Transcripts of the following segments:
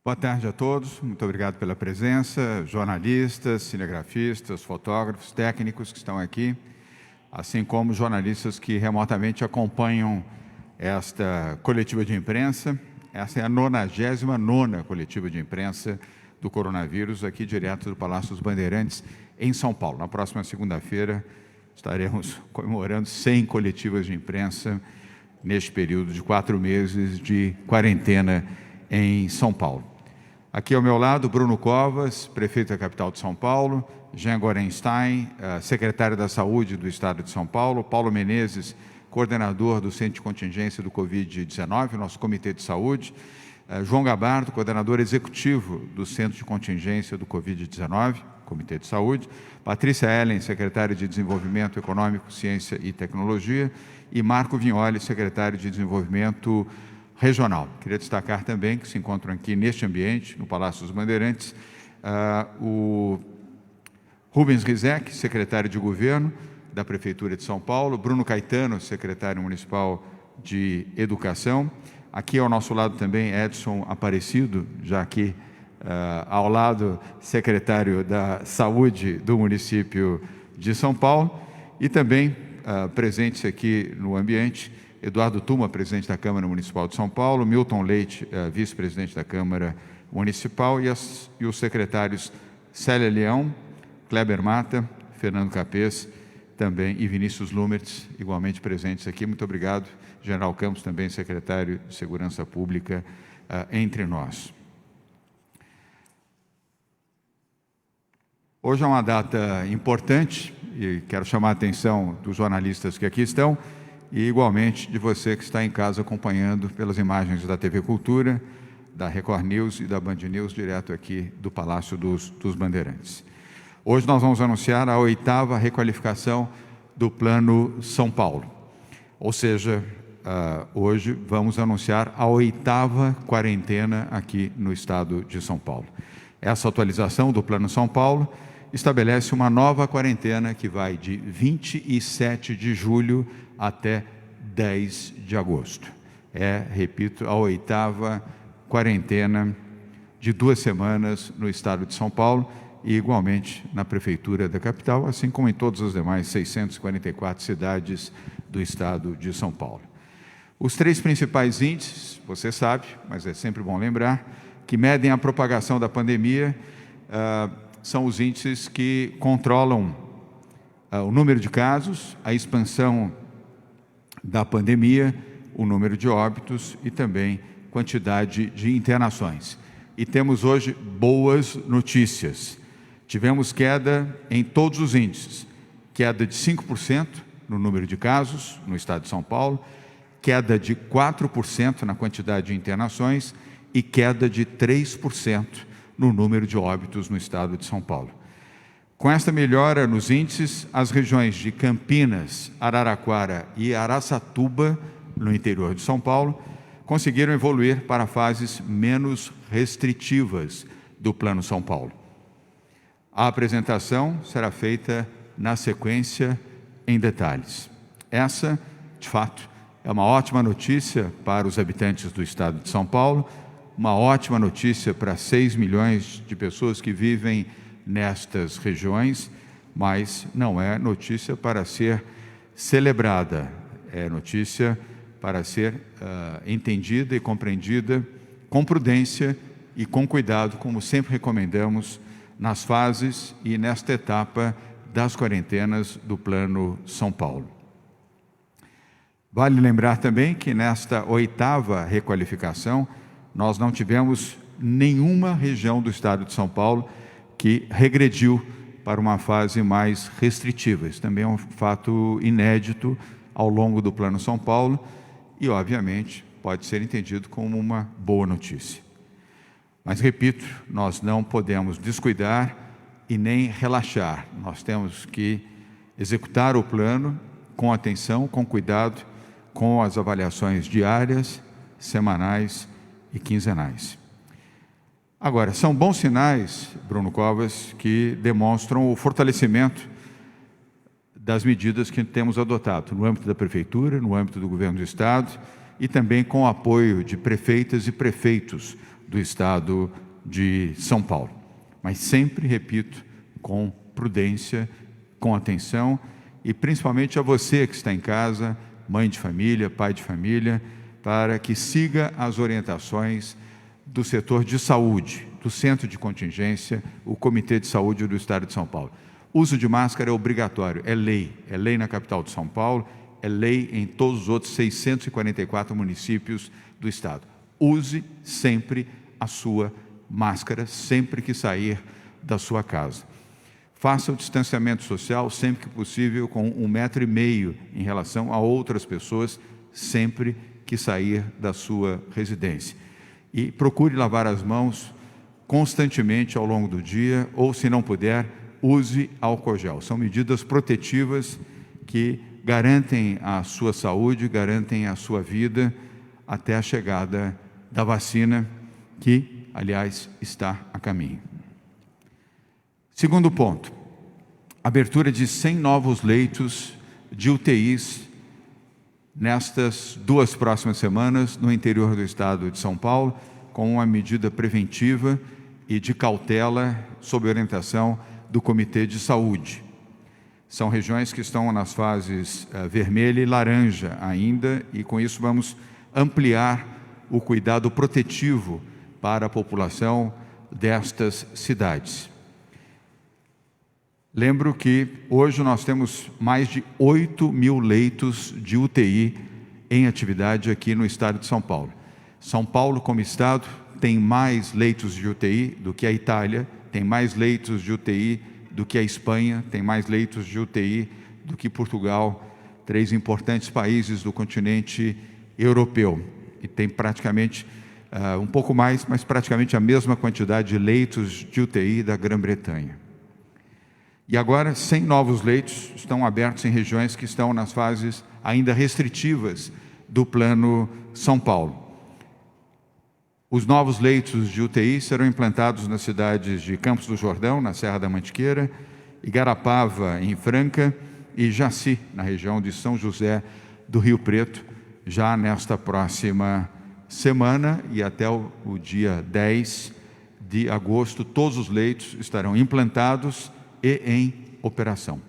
Boa tarde a todos, muito obrigado pela presença, jornalistas, cinegrafistas, fotógrafos, técnicos que estão aqui, assim como jornalistas que remotamente acompanham esta coletiva de imprensa. Essa é a 99ª coletiva de imprensa do coronavírus, aqui direto do Palácio dos Bandeirantes, em São Paulo. Na próxima segunda-feira estaremos comemorando 100 coletivas de imprensa neste período de 4 meses de quarentena em São Paulo. Aqui ao meu lado, Bruno Covas, prefeito da capital de São Paulo, Jean Gorenstein, secretário da Saúde do Estado de São Paulo, Paulo Menezes, coordenador do Centro de Contingência do Covid-19, nosso Comitê de Saúde, João Gabardo, coordenador executivo do Centro de Contingência do Covid-19, Comitê de Saúde, Patrícia Ellen, secretária de Desenvolvimento Econômico, Ciência e Tecnologia, e Marco Vignoli, secretário de Desenvolvimento Regional. Queria destacar também que se encontram aqui neste ambiente, no Palácio dos Bandeirantes, o Rubens Rizek, secretário de Governo da Prefeitura de São Paulo, Bruno Caetano, secretário municipal de Educação. Aqui ao nosso lado também Edson Aparecido, já aqui ao lado, secretário da Saúde do município de São Paulo, e também presentes aqui no ambiente, Eduardo Tuma, presidente da Câmara Municipal de São Paulo, Milton Leite, vice-presidente da Câmara Municipal, e os secretários Célia Leão, Kleber Mata, Fernando Capês, também, e Vinícius Lumertz, igualmente presentes aqui. Muito obrigado. General Campos, também secretário de Segurança Pública, entre nós. Hoje é uma data importante e quero chamar a atenção dos jornalistas que aqui estão e, igualmente, de você que está em casa acompanhando pelas imagens da TV Cultura, da Record News e da Band News, direto aqui do Palácio dos Bandeirantes. Hoje nós vamos anunciar a 8ª requalificação do Plano São Paulo. Ou seja, hoje vamos anunciar a 8ª quarentena aqui no estado de São Paulo. Essa atualização do Plano São Paulo estabelece uma nova quarentena que vai de 27 de julho até 10 de agosto. Repito, a 8ª quarentena de 2 semanas no estado de São Paulo e igualmente na prefeitura da capital, assim como em todas as demais 644 cidades do estado de São Paulo. Os 3 principais índices, você sabe, mas é sempre bom lembrar, que medem a propagação da pandemia, são os índices que controlam o número de casos, a expansão da pandemia, o número de óbitos e também quantidade de internações. E temos hoje boas notícias. Tivemos queda em todos os índices, queda de 5% no número de casos no estado de São Paulo, queda de 4% na quantidade de internações e queda de 3% no número de óbitos no estado de São Paulo. Com esta melhora nos índices, as regiões de Campinas, Araraquara e Araçatuba, no interior de São Paulo, conseguiram evoluir para fases menos restritivas do Plano São Paulo. A apresentação será feita na sequência em detalhes. Essa, de fato, é uma ótima notícia para os habitantes do estado de São Paulo, uma ótima notícia para 6 milhões de pessoas que vivem nestas regiões, mas não é notícia para ser celebrada, é notícia para ser entendida e compreendida com prudência e com cuidado, como sempre recomendamos nas fases e nesta etapa das quarentenas do Plano São Paulo. Vale lembrar também que nesta 8ª requalificação, nós não tivemos nenhuma região do estado de São Paulo que regrediu para uma fase mais restritiva. Isso também é um fato inédito ao longo do Plano São Paulo e, obviamente, pode ser entendido como uma boa notícia. Mas, repito, nós não podemos descuidar e nem relaxar. Nós temos que executar o plano com atenção, com cuidado, com as avaliações diárias, semanais e quinzenais. Agora, são bons sinais, Bruno Covas, que demonstram o fortalecimento das medidas que temos adotado no âmbito da Prefeitura, no âmbito do Governo do Estado e também com o apoio de prefeitas e prefeitos do Estado de São Paulo. Mas sempre, repito, com prudência, com atenção, e principalmente a você que está em casa, mãe de família, pai de família, para que siga as orientações do setor de saúde, do Centro de Contingência, o Comitê de Saúde do Estado de São Paulo. Uso de máscara é obrigatório, é lei na capital de São Paulo, é lei em todos os outros 644 municípios do Estado. Use sempre a sua máscara, sempre que sair da sua casa. Faça o distanciamento social sempre que possível com 1,5 metro em relação a outras pessoas, sempre que sair da sua residência. E procure lavar as mãos constantemente ao longo do dia, ou se não puder, use álcool gel. São medidas protetivas que garantem a sua saúde, garantem a sua vida até a chegada da vacina, que, aliás, está a caminho. Segundo ponto, abertura de 100 novos leitos de UTIs nestas 2 próximas semanas no interior do Estado de São Paulo, com uma medida preventiva e de cautela sob orientação do Comitê de Saúde. São regiões que estão nas fases vermelha e laranja ainda, e com isso vamos ampliar o cuidado protetivo para a população destas cidades. Lembro que hoje nós temos mais de 8.000 leitos de UTI em atividade aqui no Estado de São Paulo. São Paulo, como Estado, tem mais leitos de UTI do que a Itália, tem mais leitos de UTI do que a Espanha, tem mais leitos de UTI do que Portugal, 3 importantes países do continente europeu. E tem praticamente, um pouco mais, mas praticamente a mesma quantidade de leitos de UTI da Grã-Bretanha. E agora, 100 novos leitos estão abertos em regiões que estão nas fases ainda restritivas do Plano São Paulo. Os novos leitos de UTI serão implantados nas cidades de Campos do Jordão, na Serra da Mantiqueira, Igarapava, em Franca, e Jaci, na região de São José do Rio Preto, já nesta próxima semana e até o dia 10 de agosto, todos os leitos estarão implantados e em operação.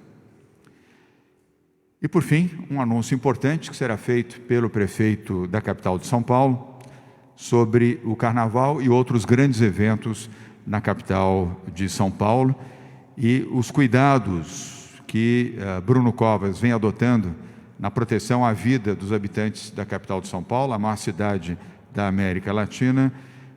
E, por fim, um anúncio importante que será feito pelo prefeito da capital de São Paulo sobre o Carnaval e outros grandes eventos na capital de São Paulo e os cuidados que Bruno Covas vem adotando na proteção à vida dos habitantes da capital de São Paulo, a maior cidade da América Latina.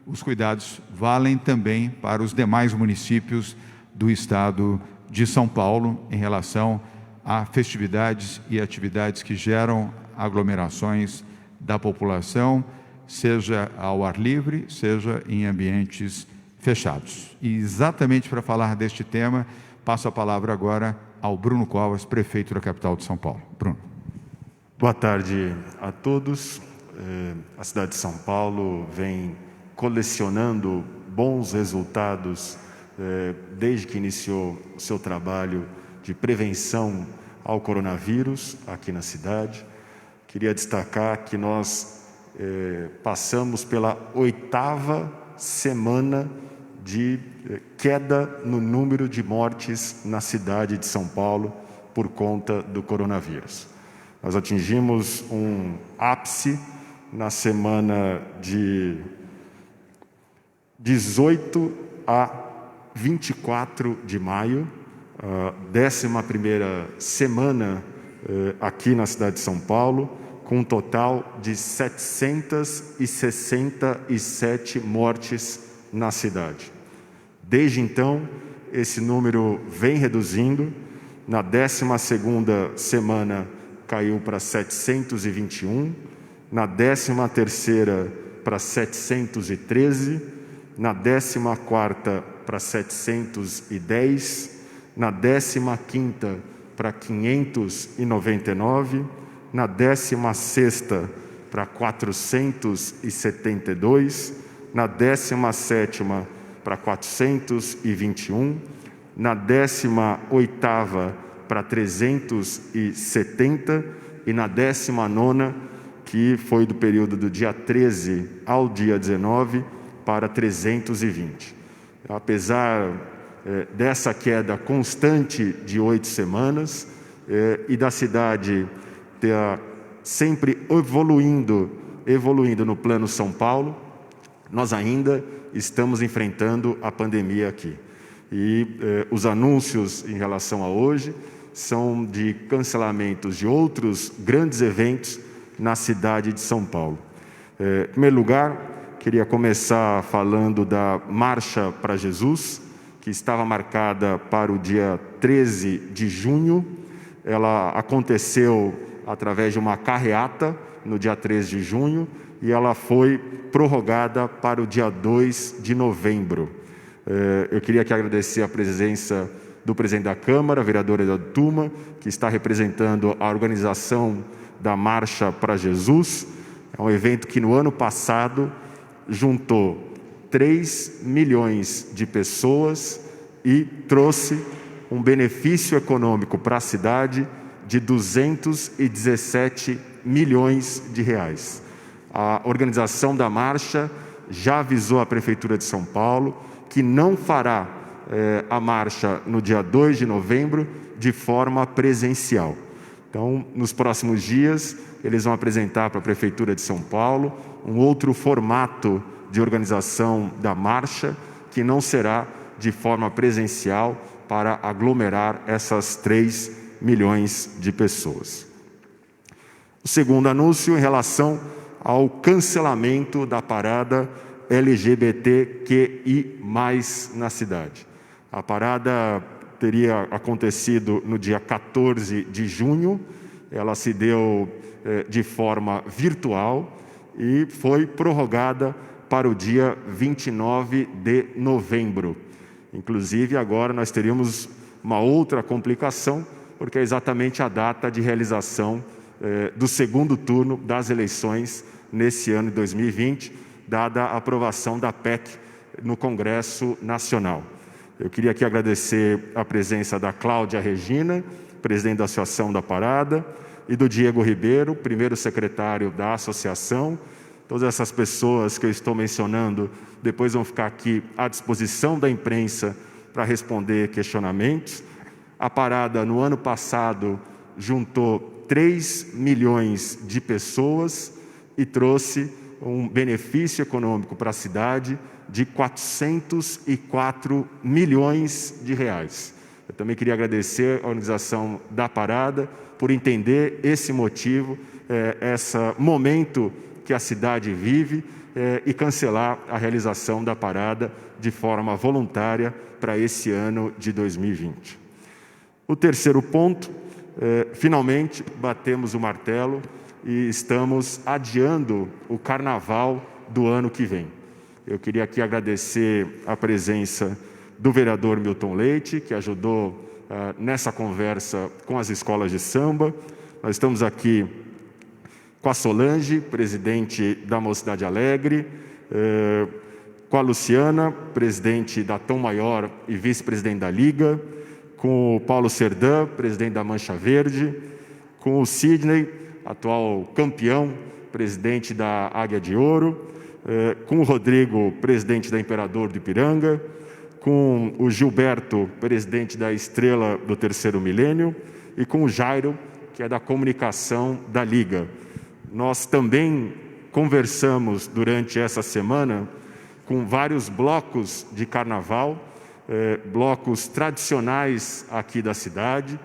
Os cuidados valem também para os demais municípios do Estado de São Paulo em relação a festividades e atividades que geram aglomerações da população, seja ao ar livre, seja em ambientes fechados. E exatamente para falar deste tema, passo a palavra agora ao Bruno Covas, prefeito da capital de São Paulo. Bruno. Boa tarde a todos. A cidade de São Paulo vem colecionando bons resultados desde que iniciou o seu trabalho de prevenção ao coronavírus aqui na cidade. Queria destacar que nós passamos pela 8ª semana de queda no número de mortes na cidade de São Paulo por conta do coronavírus. Nós atingimos um ápice na semana de 18 a 24 de maio, a 11ª semana aqui na cidade de São Paulo, com um total de 767 mortes na cidade. Desde então, esse número vem reduzindo. Na 12ª semana, caiu para 721, na 13ª para 713, na 14ª para 710, na 15ª para 599, na 16ª para 472, na 17ª para 421, na 18ª para 370 e na 19ª que foi do período do dia 13 ao dia 19 para 320. Apesar dessa queda constante de 8 semanas e da cidade ter sempre evoluindo no plano São Paulo, nós ainda estamos enfrentando a pandemia aqui. E os anúncios em relação a hoje são de cancelamentos de outros grandes eventos na cidade de São Paulo. Em primeiro lugar, queria começar falando da Marcha para Jesus, que estava marcada para o dia 13 de junho. Ela aconteceu através de uma carreata no dia 13 de junho e ela foi prorrogada para o dia 2 de novembro. Eu queria aqui agradecer a presença do presidente da Câmara, vereador Eduardo Tuma, que está representando a organização da Marcha para Jesus. É um evento que no ano passado juntou 3 milhões de pessoas e trouxe um benefício econômico para a cidade de 217 milhões de reais. A organização da marcha já avisou a Prefeitura de São Paulo que não fará a marcha no dia 2 de novembro de forma presencial. Então, nos próximos dias, eles vão apresentar para a Prefeitura de São Paulo um outro formato de organização da marcha, que não será de forma presencial para aglomerar essas 3 milhões de pessoas. O segundo anúncio em relação ao cancelamento da parada LGBTQI+, na cidade. A parada teria acontecido no dia 14 de junho, ela se deu de forma virtual e foi prorrogada para o dia 29 de novembro. Inclusive, agora nós teríamos uma outra complicação, porque é exatamente a data de realização do segundo turno das eleições nesse ano de 2020, dada a aprovação da PEC no Congresso Nacional. Eu queria aqui agradecer a presença da Cláudia Regina, presidente da Associação da Parada, e do Diego Ribeiro, primeiro secretário da associação. Todas essas pessoas que eu estou mencionando depois vão ficar aqui à disposição da imprensa para responder questionamentos. A parada, no ano passado, juntou 3 milhões de pessoas e trouxe um benefício econômico para a cidade de 404 milhões de reais. Eu também queria agradecer a organização da parada por entender esse motivo, esse momento que a cidade vive e cancelar a realização da parada de forma voluntária para esse ano de 2020. O terceiro ponto, finalmente batemos o martelo e estamos adiando o carnaval do ano que vem. Eu queria aqui agradecer a presença do vereador Milton Leite, que ajudou nessa conversa com as escolas de samba. Nós estamos aqui com a Solange, presidente da Mocidade Alegre, com a Luciana, presidente da Tom Maior e vice-presidente da Liga, com o Paulo Serdã, presidente da Mancha Verde, com o Sidney, atual campeão, presidente da Águia de Ouro, com o Rodrigo, presidente da Imperador do Ipiranga, com o Gilberto, presidente da Estrela do Terceiro Milênio, e com o Jairo, que é da comunicação da Liga. Nós também conversamos durante essa semana com vários blocos de carnaval, blocos tradicionais aqui da cidade.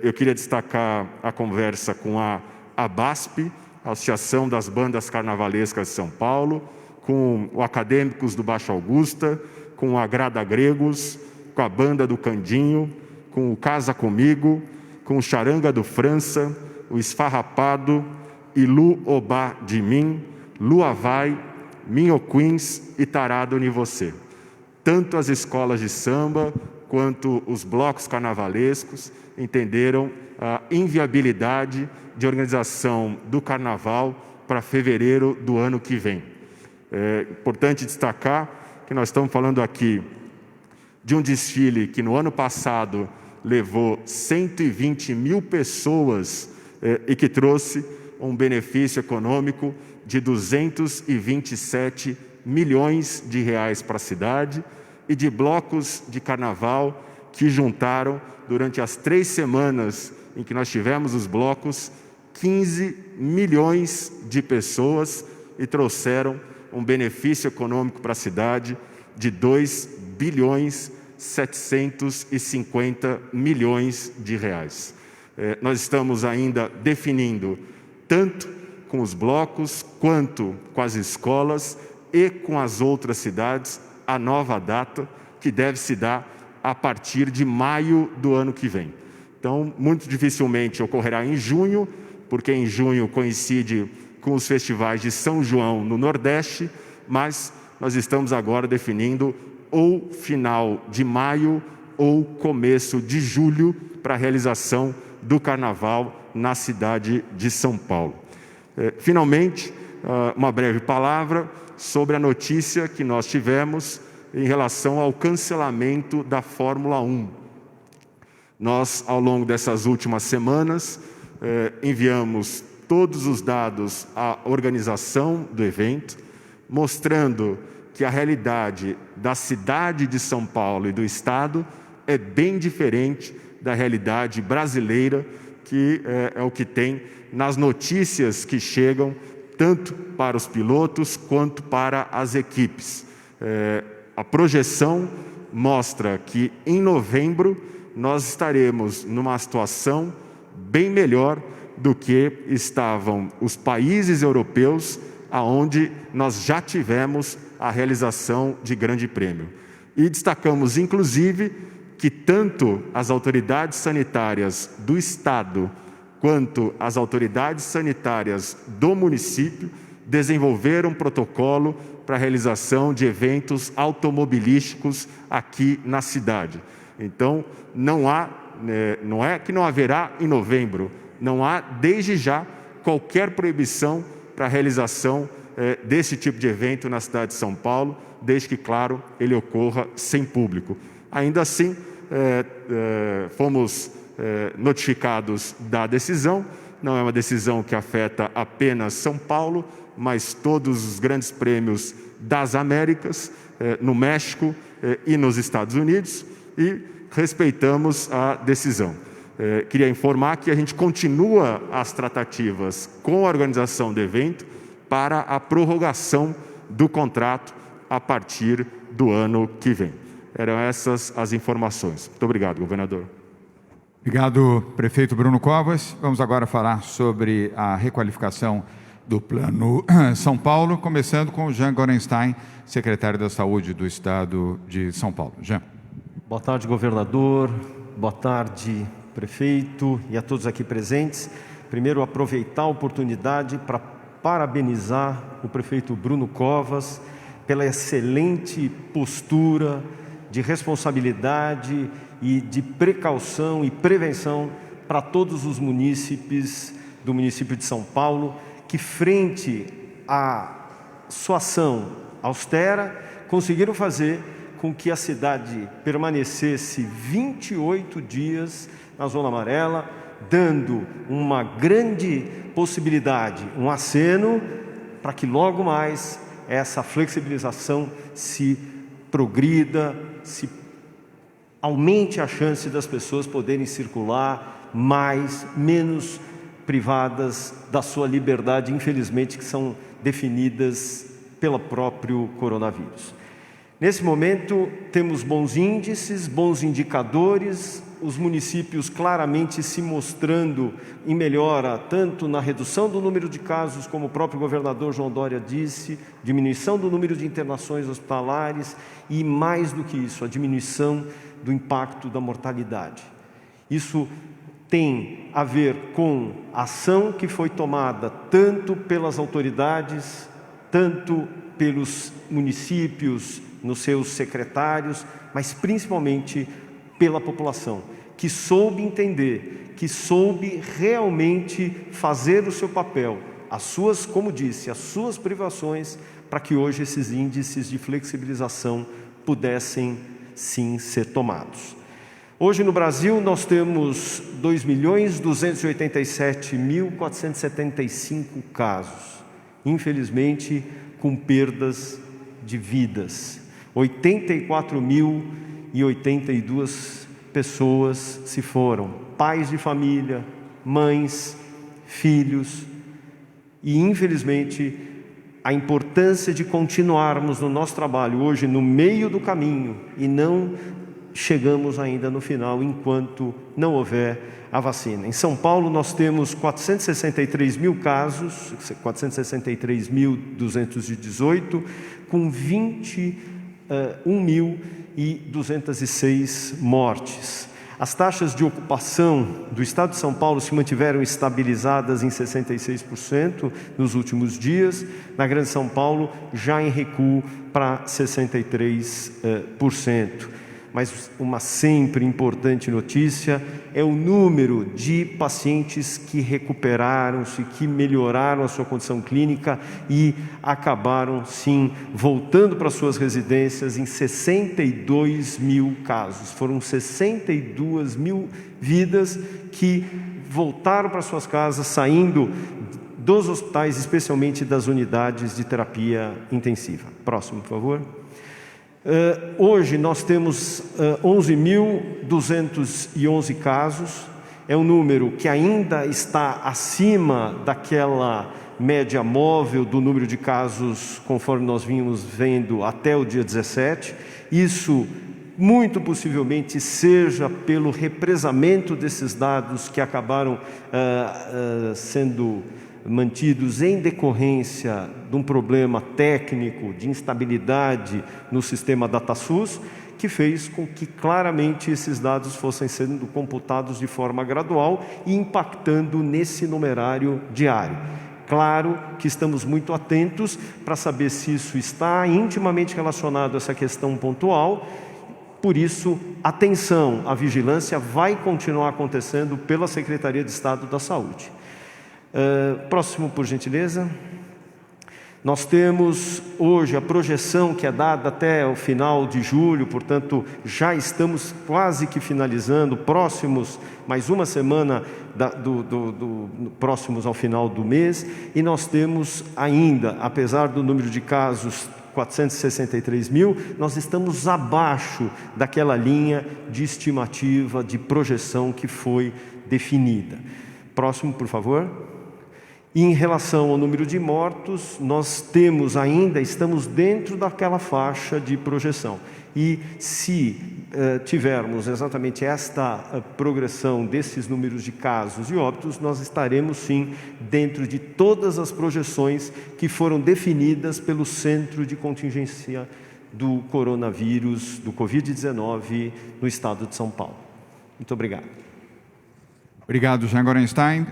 Eu queria destacar a conversa com a ABASP, Associação das Bandas Carnavalescas de São Paulo, com o Acadêmicos do Baixo Augusta, com a Grada Gregos, com a Banda do Candinho, com o Casa Comigo, com o Charanga do França, o Esfarrapado, Ilu Obá de Mim, Lua Vai, Minho Queens e Tarado Ni Você. Tanto as escolas de samba quanto os blocos carnavalescos entenderam a inviabilidade de organização do carnaval para fevereiro do ano que vem. É importante destacar que nós estamos falando aqui de um desfile que no ano passado levou 120 mil pessoas e que trouxe um benefício econômico de R$ 227 milhões para a cidade e de blocos de carnaval que juntaram, durante as 3 semanas em que nós tivemos os blocos, 15 milhões de pessoas e trouxeram um benefício econômico para a cidade de R$ 2,750 bilhões. Nós estamos ainda definindo, tanto com os blocos, quanto com as escolas e com as outras cidades, a nova data, que deve se dar a partir de maio do ano que vem. Então, muito dificilmente ocorrerá em junho, porque em junho coincide com os festivais de São João no Nordeste, mas nós estamos agora definindo ou final de maio ou começo de julho para a realização do Carnaval na cidade de São Paulo. Finalmente, uma breve palavra sobre a notícia que nós tivemos em relação ao cancelamento da Fórmula 1. Nós, ao longo dessas últimas semanas, enviamos todos os dados à organização do evento, mostrando que a realidade da cidade de São Paulo e do Estado é bem diferente da realidade brasileira, que é o que tem nas notícias que chegam tanto para os pilotos quanto para as equipes. A projeção mostra que em novembro nós estaremos numa situação bem melhor do que estavam os países europeus, aonde nós já tivemos a realização de grande prêmio. E destacamos, inclusive, que tanto as autoridades sanitárias do Estado quanto as autoridades sanitárias do município desenvolveram um protocolo para a realização de eventos automobilísticos aqui na cidade. Então, não é que não haverá em novembro, não há desde já qualquer proibição para a realização desse tipo de evento na cidade de São Paulo, desde que, claro, ele ocorra sem público. Ainda assim, fomos notificados da decisão. Não é uma decisão que afeta apenas São Paulo, mas todos os grandes prêmios das Américas, no México e nos Estados Unidos, e respeitamos a decisão. Queria informar que a gente continua as tratativas com a organização do evento para a prorrogação do contrato a partir do ano que vem. Eram essas as informações. Muito obrigado, governador. Obrigado, prefeito Bruno Covas. Vamos agora falar sobre a requalificação do Plano São Paulo, começando com o Jean Gorenstein, secretário da Saúde do Estado de São Paulo. Jean. Boa tarde, governador. Boa tarde, prefeito e a todos aqui presentes. Primeiro, aproveitar a oportunidade para parabenizar o prefeito Bruno Covas pela excelente postura de responsabilidade e de precaução e prevenção para todos os munícipes do município de São Paulo, que frente à sua ação austera, conseguiram fazer com que a cidade permanecesse 28 dias na zona amarela, dando uma grande possibilidade, um aceno, para que logo mais essa flexibilização se progrida, se aumente a chance das pessoas poderem circular menos privadas da sua liberdade, infelizmente, que são definidas pelo próprio coronavírus. Nesse momento, temos bons índices, bons indicadores, os municípios claramente se mostrando em melhora, tanto na redução do número de casos, como o próprio governador João Dória disse, diminuição do número de internações hospitalares e, mais do que isso, a diminuição do impacto da mortalidade. Isso tem a ver com a ação que foi tomada tanto pelas autoridades, tanto pelos municípios, nos seus secretários, mas principalmente pela população, que soube entender, que soube realmente fazer o seu papel, as suas, como disse, as suas privações, para que hoje esses índices de flexibilização pudessem sim ser tomados. Hoje no Brasil nós temos 2.287.475 casos, infelizmente com perdas de vidas. 84.082 pessoas se foram, pais de família, mães, filhos, e infelizmente a importância de continuarmos no nosso trabalho hoje no meio do caminho e não chegamos ainda no final enquanto não houver a vacina. Em São Paulo nós temos 463 mil casos, 463.218, com 21.206 mortes. As taxas de ocupação do Estado de São Paulo se mantiveram estabilizadas em 66% nos últimos dias. Na Grande São Paulo, já em recuo para 63%. Mas uma sempre importante notícia é o número de pacientes que recuperaram-se, que melhoraram a sua condição clínica e acabaram, sim, voltando para suas residências em 62 mil casos. Foram 62 mil vidas que voltaram para suas casas, saindo dos hospitais, especialmente das unidades de terapia intensiva. Próximo, por favor. Hoje nós temos 11.211 casos, é um número que ainda está acima daquela média móvel do número de casos conforme nós vínhamos vendo até o dia 17. Isso muito possivelmente seja pelo represamento desses dados que acabaram sendo mantidos em decorrência de um problema técnico de instabilidade no sistema DataSUS, que fez com que claramente esses dados fossem sendo computados de forma gradual e impactando nesse numerário diário. Claro que estamos muito atentos para saber se isso está intimamente relacionado a essa questão pontual. Por isso, atenção, a vigilância vai continuar acontecendo pela Secretaria de Estado da Saúde. Próximo, por gentileza. Nós temos hoje a projeção que é dada até o final de julho, portanto, já estamos quase que finalizando, próximos, mais uma semana próximos ao final do mês, e nós temos ainda, apesar do número de casos 463 mil, nós estamos abaixo daquela linha de estimativa, de projeção que foi definida. Próximo, por favor. E em relação ao número de mortos, nós temos ainda, estamos dentro daquela faixa de projeção. E se tivermos exatamente esta progressão desses números de casos e óbitos, nós estaremos sim dentro de todas as projeções que foram definidas pelo Centro de Contingência do Coronavírus, do Covid-19, no estado de São Paulo. Muito obrigado. Obrigado, Jean Gorenstein.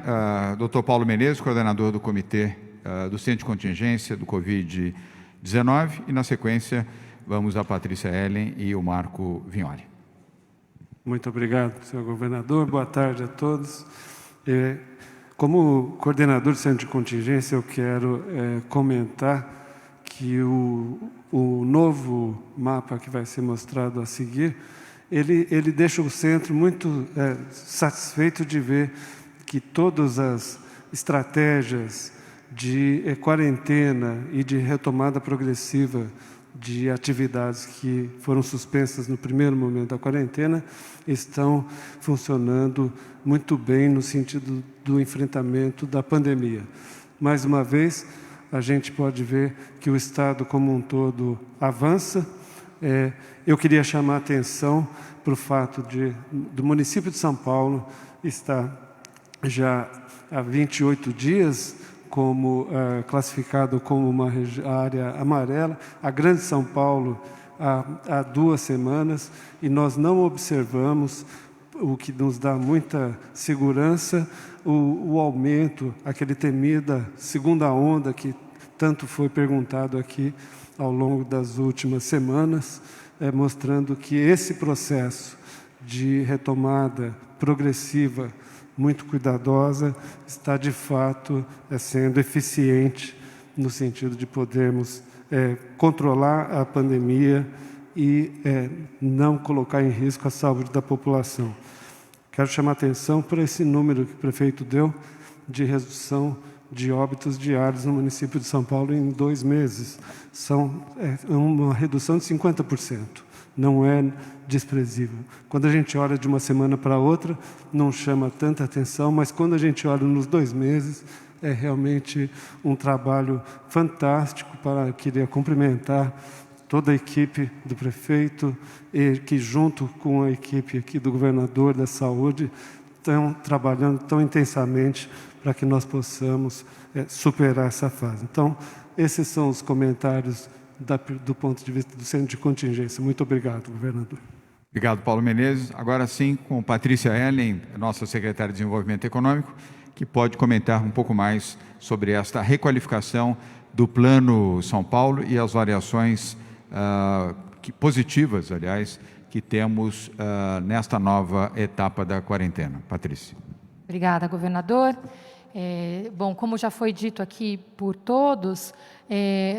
Dr. Paulo Menezes, coordenador do Comitê do Centro de Contingência do Covid-19. E, na sequência, vamos a Patrícia Ellen e o Marco Vignoli. Muito obrigado, senhor governador. Boa tarde a todos. Como coordenador do Centro de Contingência, eu quero comentar que o novo mapa que vai ser mostrado a seguir, ele deixa o centro muito satisfeito de ver que todas as estratégias de quarentena e de retomada progressiva de atividades que foram suspensas no primeiro momento da quarentena estão funcionando muito bem no sentido do enfrentamento da pandemia. Mais uma vez, a gente pode ver que o Estado como um todo avança. Eu queria chamar a atenção para o fato do município de São Paulo estar já há 28 dias classificado como uma área amarela, a Grande São Paulo há 2 semanas, e nós não observamos, o que nos dá muita segurança, o aumento, aquele temida segunda onda que tanto foi perguntado aqui ao longo das últimas semanas, mostrando que esse processo de retomada progressiva, muito cuidadosa, está de fato sendo eficiente no sentido de podermos controlar a pandemia e não colocar em risco a saúde da população. Quero chamar a atenção para esse número que o prefeito deu de redução de óbitos diários no município de São Paulo em 2 meses. São uma redução de 50%. Não é desprezível. Quando a gente olha de uma semana para outra, não chama tanta atenção, mas quando a gente olha nos 2 meses, é realmente um trabalho fantástico. Queria cumprimentar toda a equipe do prefeito, e que junto com a equipe aqui do governador da saúde, estão trabalhando tão intensamente para que nós possamos superar essa fase. Então, esses são os comentários do ponto de vista do Centro de Contingência. Muito obrigado, governador. Obrigado, Paulo Menezes. Agora sim, com Patrícia Ellen, nossa secretária de Desenvolvimento Econômico, que pode comentar um pouco mais sobre esta requalificação do Plano São Paulo e as variações positivas, aliás, que temos nesta nova etapa da quarentena. Patrícia. Obrigada, governador. Bom, como já foi dito aqui por todos,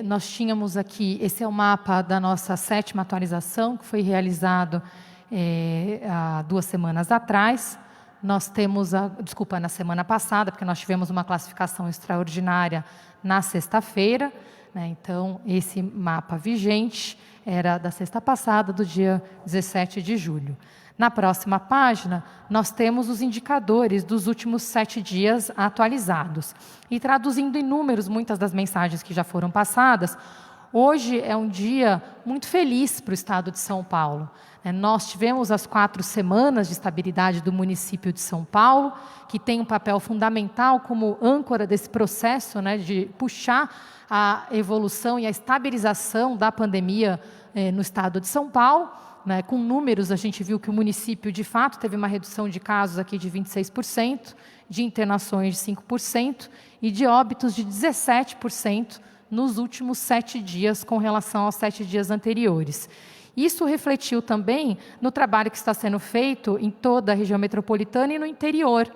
nós tínhamos aqui, esse é o mapa da nossa 7ª atualização, que foi realizado há 2 semanas atrás. Nós temos, na semana passada, porque nós tivemos uma classificação extraordinária na sexta-feira, né? Então, esse mapa vigente era da sexta passada, do dia 17 de julho. Na próxima página, nós temos os indicadores dos últimos 7 dias atualizados. E traduzindo em números muitas das mensagens que já foram passadas, hoje é um dia muito feliz para o estado de São Paulo. Nós tivemos as 4 semanas de estabilidade do município de São Paulo, que tem um papel fundamental como âncora desse processo, né, de puxar a evolução e a estabilização da pandemia no estado de São Paulo. Né, com números, a gente viu que o município, de fato, teve uma redução de casos aqui de 26%, de internações de 5% e de óbitos de 17% nos últimos 7 dias, com relação aos 7 dias anteriores. Isso refletiu também no trabalho que está sendo feito em toda a região metropolitana e no interior.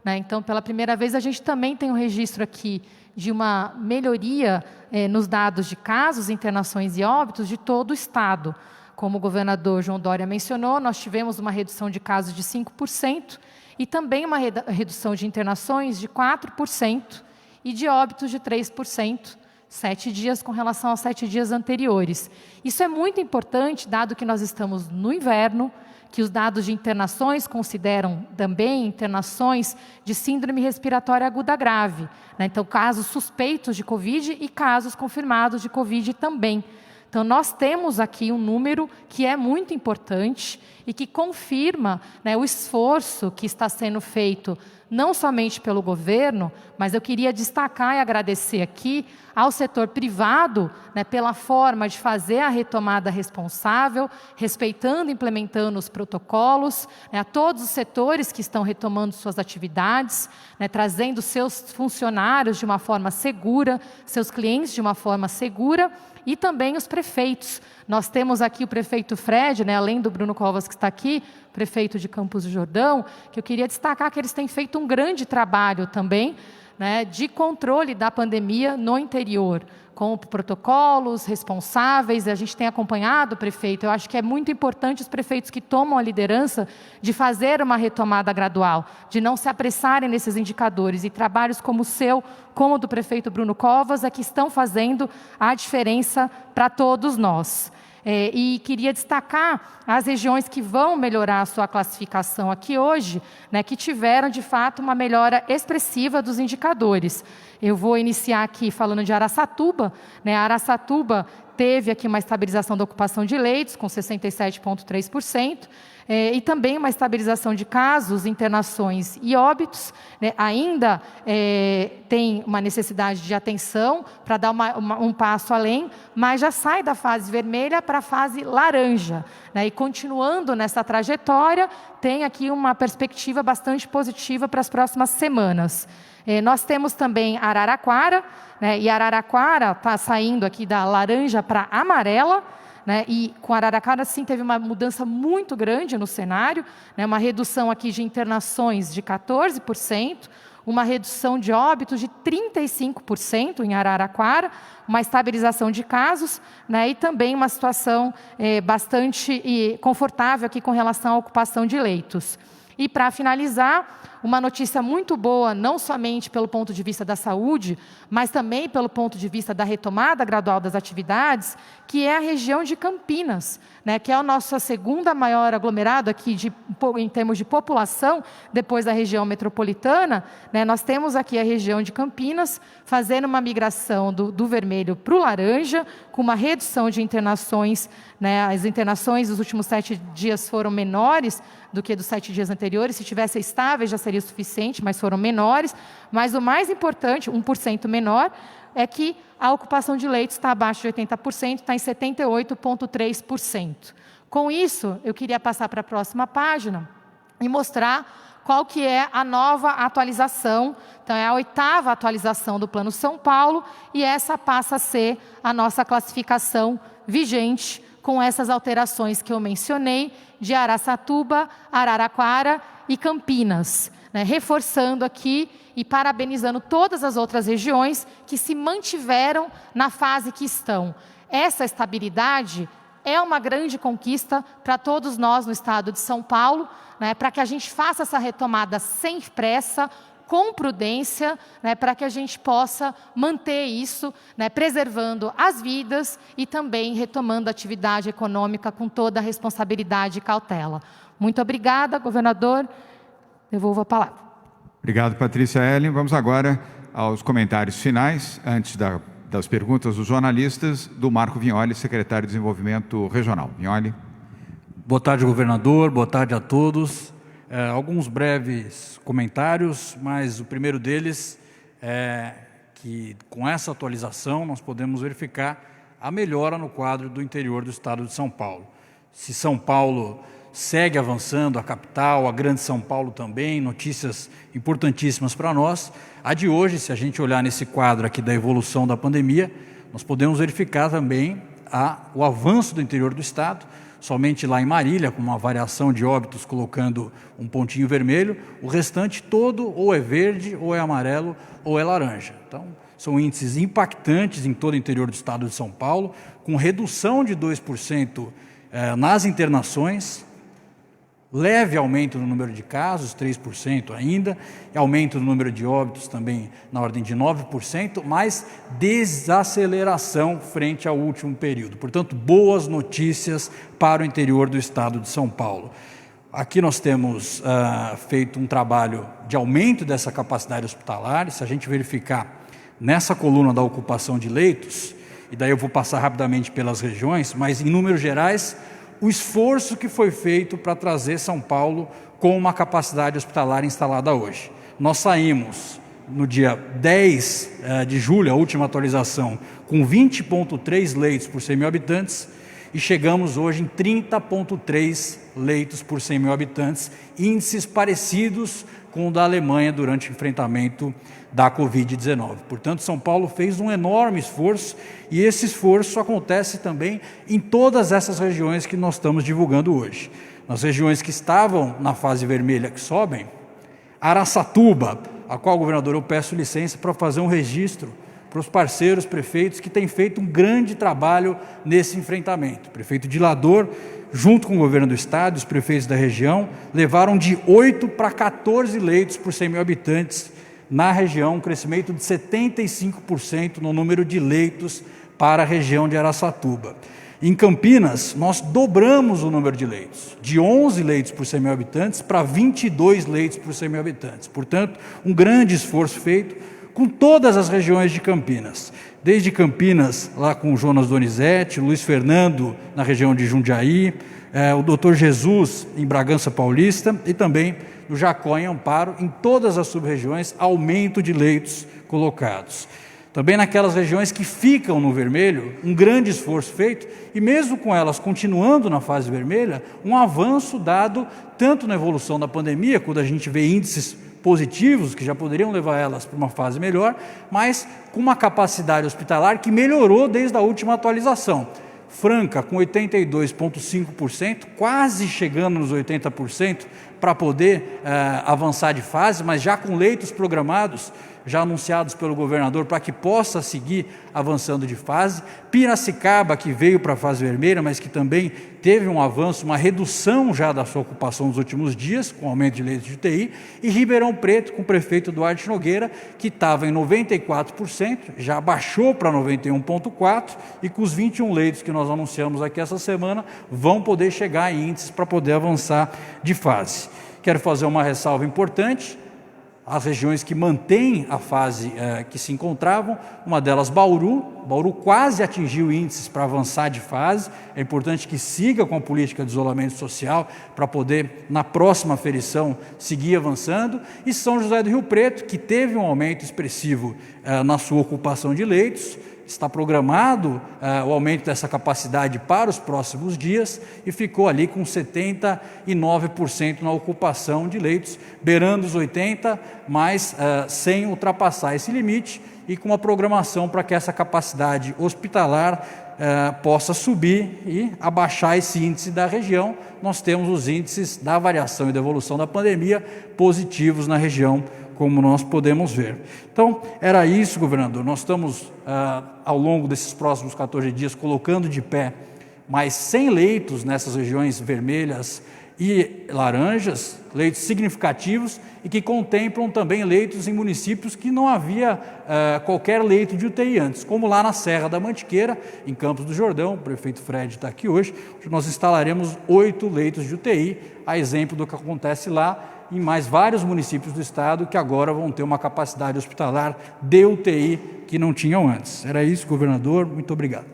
Né? Então, pela primeira vez, a gente também tem um registro aqui de uma melhoria nos dados de casos, internações e óbitos de todo o estado. Como o governador João Dória mencionou, nós tivemos uma redução de casos de 5% e também uma redução de internações de 4% e de óbitos de 3%, 7 dias com relação aos 7 dias anteriores. Isso é muito importante, dado que nós estamos no inverno, que os dados de internações consideram também internações de síndrome respiratória aguda grave. Né? Então, casos suspeitos de Covid e casos confirmados de Covid também. Então, nós temos aqui um número que é muito importante e que confirma, né, o esforço que está sendo feito, não somente pelo governo, mas eu queria destacar e agradecer aqui ao setor privado, né, pela forma de fazer a retomada responsável, respeitando e implementando os protocolos, né, a todos os setores que estão retomando suas atividades, né, trazendo seus funcionários de uma forma segura, seus clientes de uma forma segura, e também os prefeitos. Nós temos aqui o prefeito Fred, né, além do Bruno Covas que está aqui, prefeito de Campos do Jordão, que eu queria destacar que eles têm feito um grande trabalho também, né, de controle da pandemia no interior, com protocolos responsáveis. A gente tem acompanhado o prefeito. Eu acho que é muito importante os prefeitos que tomam a liderança de fazer uma retomada gradual, de não se apressarem nesses indicadores. E trabalhos como o seu, como o do prefeito Bruno Covas, é que estão fazendo a diferença para todos nós. E queria destacar as regiões que vão melhorar a sua classificação aqui hoje, né, que tiveram, de fato, uma melhora expressiva dos indicadores. Eu vou iniciar aqui falando de Araçatuba. Né, Araçatuba teve aqui uma estabilização da ocupação de leitos, com 67,3%, e também uma estabilização de casos, internações e óbitos. Né, ainda tem uma necessidade de atenção para dar um passo além, mas já sai da fase vermelha para a fase laranja. Né, e continuando nessa trajetória, tem aqui uma perspectiva bastante positiva para as próximas semanas. Nós temos também Araraquara, né, e Araraquara está saindo aqui da laranja para amarela, né, e com Araraquara, sim, teve uma mudança muito grande no cenário, né, uma redução aqui de internações de 14%, uma redução de óbitos de 35% em Araraquara, uma estabilização de casos, né, e também uma situação bastante confortável aqui com relação à ocupação de leitos. E, para finalizar, uma notícia muito boa, não somente pelo ponto de vista da saúde, mas também pelo ponto de vista da retomada gradual das atividades, que é a região de Campinas, né, que é a nossa segunda maior aglomerado aqui em termos de população, depois da região metropolitana, né, nós temos aqui a região de Campinas, fazendo uma migração do vermelho para o laranja, com uma redução de internações, né, as internações dos últimos 7 dias foram menores do que dos 7 dias anteriores, se tivessem estáveis já seria suficiente, mas foram menores. Mas o mais importante, 1% menor, é que a ocupação de leitos está abaixo de 80%, está em 78,3%. Com isso, eu queria passar para a próxima página e mostrar qual que é a nova atualização. Então, é a 8ª atualização do Plano São Paulo, e essa passa a ser a nossa classificação vigente, com essas alterações que eu mencionei, de Araçatuba, Araraquara e Campinas, né, reforçando aqui e parabenizando todas as outras regiões que se mantiveram na fase que estão. Essa estabilidade é uma grande conquista para todos nós no estado de São Paulo, né, para que a gente faça essa retomada sem pressa, com prudência, né, para que a gente possa manter isso, né, preservando as vidas e também retomando a atividade econômica com toda a responsabilidade e cautela. Muito obrigada, governador. Devolvo a palavra. Obrigado, Patrícia Ellen. Vamos agora aos comentários finais, antes das perguntas dos jornalistas, do Marco Vignoli, secretário de Desenvolvimento Regional. Vignoli. Boa tarde, governador. Boa tarde a todos. Alguns breves comentários, mas o primeiro deles é que, com essa atualização, nós podemos verificar a melhora no quadro do interior do estado de São Paulo. Se São Paulo segue avançando, a capital, a grande São Paulo também, notícias importantíssimas para nós. A de hoje, se a gente olhar nesse quadro aqui da evolução da pandemia, nós podemos verificar também o avanço do interior do estado. Somente lá em Marília, com uma variação de óbitos, colocando um pontinho vermelho, o restante todo ou é verde, ou é amarelo, ou é laranja. Então, são índices impactantes em todo o interior do estado de São Paulo, com redução de 2% nas internações, leve aumento no número de casos, 3% ainda, aumento no número de óbitos também na ordem de 9%, mas desaceleração frente ao último período. Portanto, boas notícias para o interior do estado de São Paulo. Aqui nós temos feito um trabalho de aumento dessa capacidade hospitalar, e se a gente verificar nessa coluna da ocupação de leitos, e daí eu vou passar rapidamente pelas regiões, mas em números gerais, o esforço que foi feito para trazer São Paulo com uma capacidade hospitalar instalada hoje. Nós saímos no dia 10 de julho, a última atualização, com 20,3 leitos por 100 mil habitantes, e chegamos hoje em 30,3 leitos por 100 mil habitantes, índices parecidos com o da Alemanha durante o enfrentamento da Covid-19. Portanto, São Paulo fez um enorme esforço, e esse esforço acontece também em todas essas regiões que nós estamos divulgando hoje. Nas regiões que estavam na fase vermelha, que sobem, Araçatuba, a qual, governador, eu peço licença para fazer um registro para os parceiros prefeitos que têm feito um grande trabalho nesse enfrentamento. O prefeito Dilador, junto com o governo do estado, os prefeitos da região, levaram de 8 para 14 leitos por 100 mil habitantes na região, um crescimento de 75% no número de leitos para a região de Araçatuba. Em Campinas, nós dobramos o número de leitos, de 11 leitos por 100 mil habitantes para 22 leitos por 100 mil habitantes. Portanto, um grande esforço feito com todas as regiões de Campinas. Desde Campinas, lá com o Jonas Donizete, Luiz Fernando, na região de Jundiaí, o Dr. Jesus, em Bragança Paulista, e também no Jacó, em Amparo, em todas as sub-regiões, aumento de leitos colocados. Também naquelas regiões que ficam no vermelho, um grande esforço feito, e mesmo com elas continuando na fase vermelha, um avanço dado tanto na evolução da pandemia, quando a gente vê índices positivos, que já poderiam levar elas para uma fase melhor, mas com uma capacidade hospitalar que melhorou desde a última atualização. Franca, com 82,5%, quase chegando nos 80%, para poder avançar de fase, mas já com leitos programados, já anunciados pelo governador, para que possa seguir avançando de fase. Piracicaba, que veio para a fase vermelha, mas que também teve um avanço, uma redução já da sua ocupação nos últimos dias, com aumento de leitos de UTI. E Ribeirão Preto, com o prefeito Duarte Nogueira, que estava em 94%, já baixou para 91,4%, e com os 21 leitos que nós anunciamos aqui essa semana, vão poder chegar em índices para poder avançar de fase. Quero fazer uma ressalva importante: as regiões que mantêm a fase que se encontravam, uma delas Bauru quase atingiu índices para avançar de fase. É importante que siga com a política de isolamento social para poder, na próxima aferição, seguir avançando. E São José do Rio Preto, que teve um aumento expressivo na sua ocupação de leitos, está programado o aumento dessa capacidade para os próximos dias e ficou ali com 79% na ocupação de leitos, beirando os 80%, mas sem ultrapassar esse limite, e com a programação para que essa capacidade hospitalar possa subir e abaixar esse índice da região. Nós temos os índices da variação e da evolução da pandemia positivos na região, como nós podemos ver. Então, era isso, governador. Nós estamos, ao longo desses próximos 14 dias, colocando de pé mais 100 leitos nessas regiões vermelhas e laranjas, leitos significativos, e que contemplam também leitos em municípios que não havia qualquer leito de UTI antes, como lá na Serra da Mantiqueira, em Campos do Jordão. O prefeito Fred está aqui hoje. Nós instalaremos 8 leitos de UTI, a exemplo do que acontece lá, em mais vários municípios do estado, que agora vão ter uma capacidade hospitalar de UTI que não tinham antes. Era isso, governador. Muito obrigado.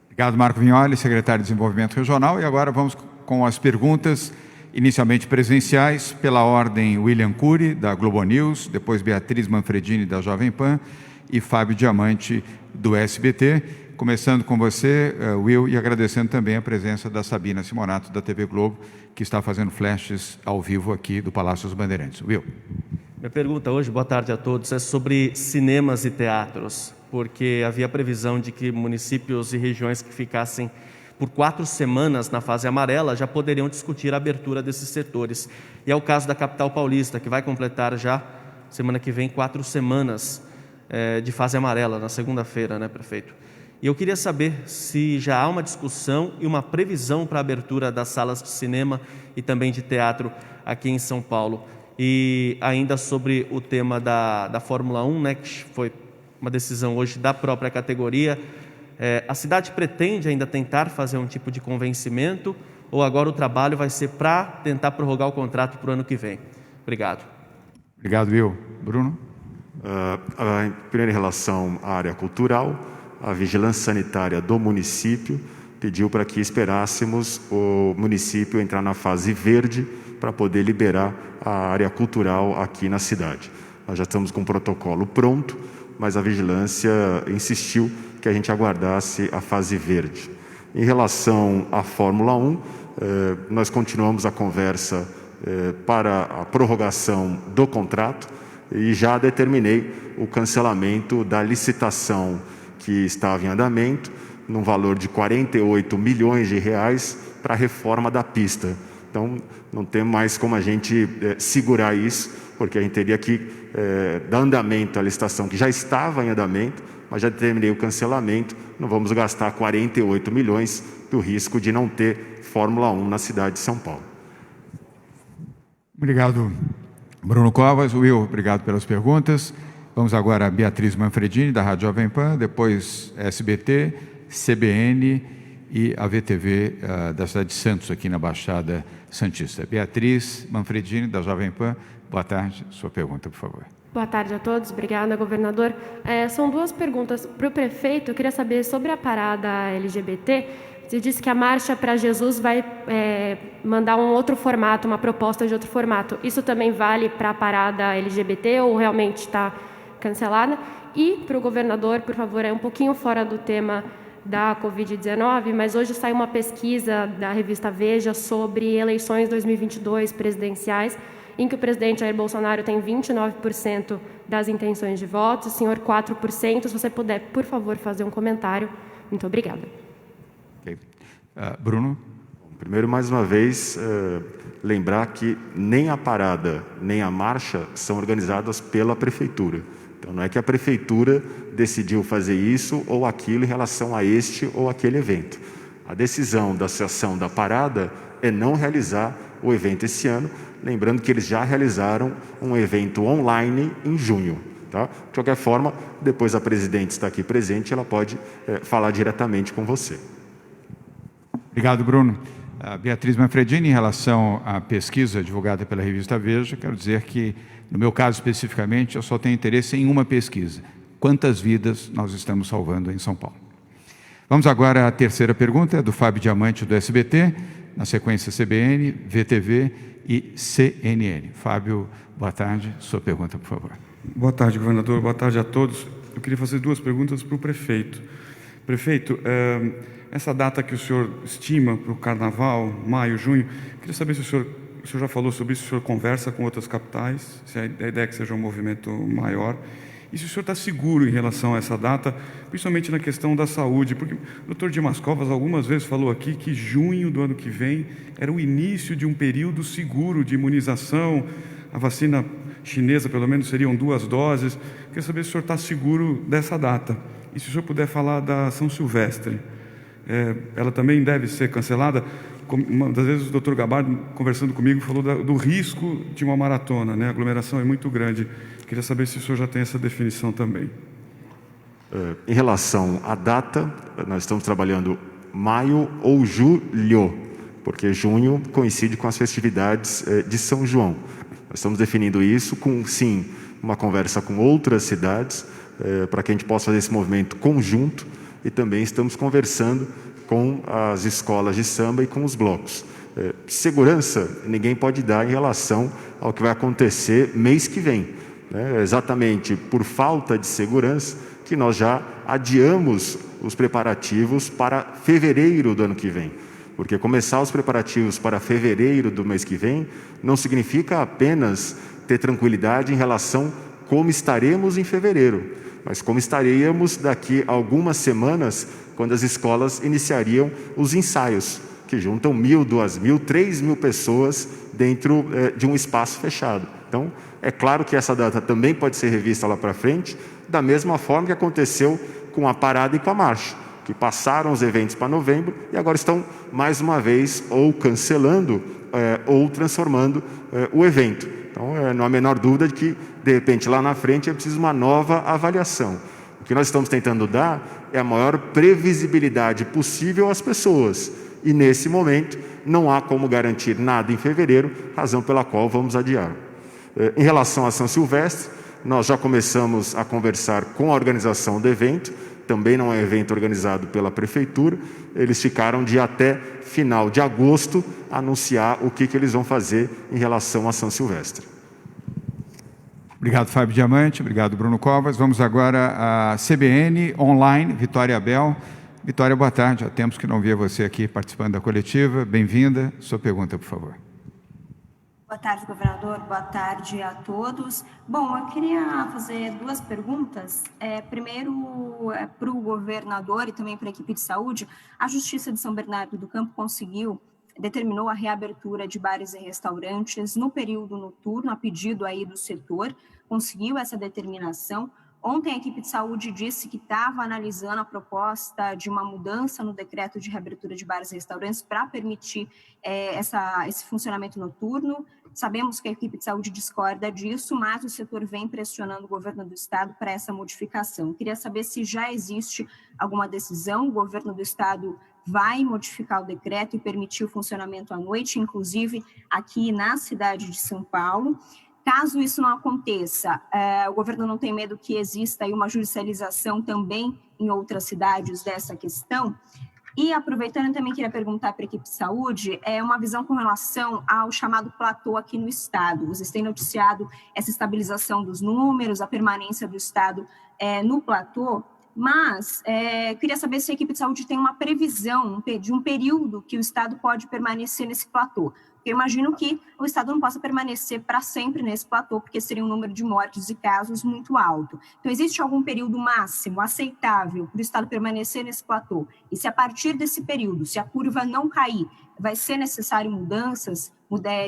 Obrigado, Marco Vignoli, secretário de Desenvolvimento Regional. E agora vamos com as perguntas, inicialmente presenciais, pela ordem William Cury, da Globo News, depois Beatriz Manfredini, da Jovem Pan, e Fábio Diamante, do SBT. Começando com você, Will, e agradecendo também a presença da Sabina Simonato, da TV Globo, que está fazendo flashes ao vivo aqui do Palácio dos Bandeirantes. Will. Minha pergunta hoje, boa tarde a todos, é sobre cinemas e teatros, porque havia previsão de que municípios e regiões que ficassem por 4 semanas na fase amarela já poderiam discutir a abertura desses setores. E é o caso da capital paulista, que vai completar já, semana que vem, 4 semanas de fase amarela, na segunda-feira, né, prefeito? E eu queria saber se já há uma discussão e uma previsão para a abertura das salas de cinema e também de teatro aqui em São Paulo. E ainda sobre o tema da Fórmula 1, né, que foi uma decisão hoje da própria categoria, a cidade pretende ainda tentar fazer um tipo de convencimento, ou agora o trabalho vai ser para tentar prorrogar o contrato para o ano que vem? Obrigado. Obrigado, Will. Bruno? Primeiro, em relação à área cultural, a Vigilância Sanitária do município pediu para que esperássemos o município entrar na fase verde para poder liberar a área cultural aqui na cidade. Nós já estamos com o protocolo pronto, mas a vigilância insistiu que a gente aguardasse a fase verde. Em relação à Fórmula 1, nós continuamos a conversa para a prorrogação do contrato e já determinei o cancelamento da licitação que estava em andamento, num valor de 48 milhões de reais para a reforma da pista. Então, não tem mais como a gente segurar isso, porque a gente teria que dar andamento à licitação que já estava em andamento, mas já determinei o cancelamento. Não vamos gastar 48 milhões do risco de não ter Fórmula 1 na cidade de São Paulo. Obrigado, Bruno Covas. Will, obrigado pelas perguntas. Vamos agora a Beatriz Manfredini, da Rádio Jovem Pan, depois SBT, CBN e a VTV da cidade de Santos, aqui na Baixada Santista. Beatriz Manfredini, da Jovem Pan, boa tarde. Sua pergunta, por favor. Boa tarde a todos. Obrigada, governador. São 2 perguntas para o prefeito. Eu queria saber sobre a parada LGBT. Você disse que a Marcha para Jesus vai mandar um outro formato, uma proposta de outro formato. Isso também vale para a parada LGBT ou realmente está cancelada? E para o governador, por favor, é um pouquinho fora do tema da Covid-19, mas hoje saiu uma pesquisa da revista Veja sobre eleições 2022 presidenciais, em que o presidente Jair Bolsonaro tem 29% das intenções de votos, o senhor 4%. Se você puder, por favor, fazer um comentário. Muito obrigada. Okay. Bruno? Primeiro, mais uma vez, lembrar que nem a parada, nem a marcha são organizadas pela Prefeitura. Então, não é que a Prefeitura decidiu fazer isso ou aquilo em relação a este ou aquele evento. A decisão da Associação da Parada é não realizar o evento esse ano, lembrando que eles já realizaram um evento online em junho. Tá? De qualquer forma, depois a presidente está aqui presente, ela pode falar diretamente com você. Obrigado, Bruno. Beatriz Manfredini, em relação à pesquisa divulgada pela revista Veja, quero dizer que, no meu caso especificamente, eu só tenho interesse em uma pesquisa. Quantas vidas nós estamos salvando em São Paulo? Vamos agora à terceira pergunta, do Fábio Diamante, do SBT, na sequência CBN, VTV e CNN. Fábio, boa tarde. Sua pergunta, por favor. Boa tarde, governador. Boa tarde a todos. Eu queria fazer duas perguntas para o prefeito. Prefeito, essa data que o senhor estima para o Carnaval, maio, junho, queria saber se o senhor já falou sobre isso, se o senhor conversa com outras capitais, se a ideia é que seja um movimento maior, e se o senhor está seguro em relação a essa data, principalmente na questão da saúde, porque o doutor Dimas Covas algumas vezes falou aqui que junho do ano que vem era o início de um período seguro de imunização, a vacina chinesa pelo menos seriam 2 doses, queria saber se o senhor está seguro dessa data, e se o senhor puder falar da São Silvestre. Ela também deve ser cancelada. Uma das vezes o doutor Gabardo, conversando comigo, falou do risco de uma maratona, né? A aglomeração é muito grande. Queria saber se o senhor já tem essa definição também. Em relação à data, nós estamos trabalhando maio ou julho, porque junho coincide com as festividades de São João. Nós estamos definindo isso com, sim, uma conversa com outras cidades, para que a gente possa fazer esse movimento conjunto, e também estamos conversando com as escolas de samba e com os blocos. Segurança ninguém pode dar em relação ao que vai acontecer mês que vem. Exatamente por falta de segurança que nós já adiamos os preparativos para fevereiro do ano que vem. Porque começar os preparativos para fevereiro do mês que vem não significa apenas ter tranquilidade em relação a como estaremos em fevereiro, mas como estaríamos daqui a algumas semanas, quando as escolas iniciariam os ensaios, que juntam 1.000, 2.000, 3.000 pessoas dentro de um espaço fechado. Então, é claro que essa data também pode ser revista lá para frente, da mesma forma que aconteceu com a parada e com a marcha, que passaram os eventos para novembro e agora estão, mais uma vez, ou cancelando ou transformando o evento. Então, não há a menor dúvida de que, de repente, lá na frente é preciso uma nova avaliação. O que nós estamos tentando dar é a maior previsibilidade possível às pessoas. E, nesse momento, não há como garantir nada em fevereiro, razão pela qual vamos adiar. Em relação a São Silvestre, nós já começamos a conversar com a organização do evento, também não é um evento organizado pela Prefeitura, eles ficaram de até final de agosto anunciar o que eles vão fazer em relação a São Silvestre. Obrigado, Fábio Diamante. Obrigado, Bruno Covas. Vamos agora à CBN Online, Vitória Abel. Vitória, boa tarde. Há tempos que não via você aqui participando da coletiva. Bem-vinda. Sua pergunta, por favor. Boa tarde, governador. Boa tarde a todos. Bom, eu queria fazer duas perguntas. Primeiro, para o governador e também para a equipe de saúde. A Justiça de São Bernardo do Campo determinou a reabertura de bares e restaurantes no período noturno, a pedido aí do setor, conseguiu essa determinação. Ontem a equipe de saúde disse que estava analisando a proposta de uma mudança no decreto de reabertura de bares e restaurantes para permitir esse funcionamento noturno. Sabemos que a equipe de saúde discorda disso, mas o setor vem pressionando o governo do estado para essa modificação. Eu queria saber se já existe alguma decisão, o governo do estado vai modificar o decreto e permitir o funcionamento à noite, inclusive aqui na cidade de São Paulo. Caso isso não aconteça, o governo não tem medo que exista aí uma judicialização também em outras cidades dessa questão? E aproveitando, eu também queria perguntar para a equipe de saúde, uma visão com relação ao chamado platô aqui no estado. Vocês têm noticiado essa estabilização dos números, a permanência do estado no platô. Mas queria saber se a equipe de saúde tem uma previsão de um período que o Estado pode permanecer nesse platô. Porque eu imagino que o Estado não possa permanecer para sempre nesse platô, porque seria um número de mortes e casos muito alto. Então, existe algum período máximo aceitável para o Estado permanecer nesse platô? E se a partir desse período, se a curva não cair, vai ser necessário mudanças,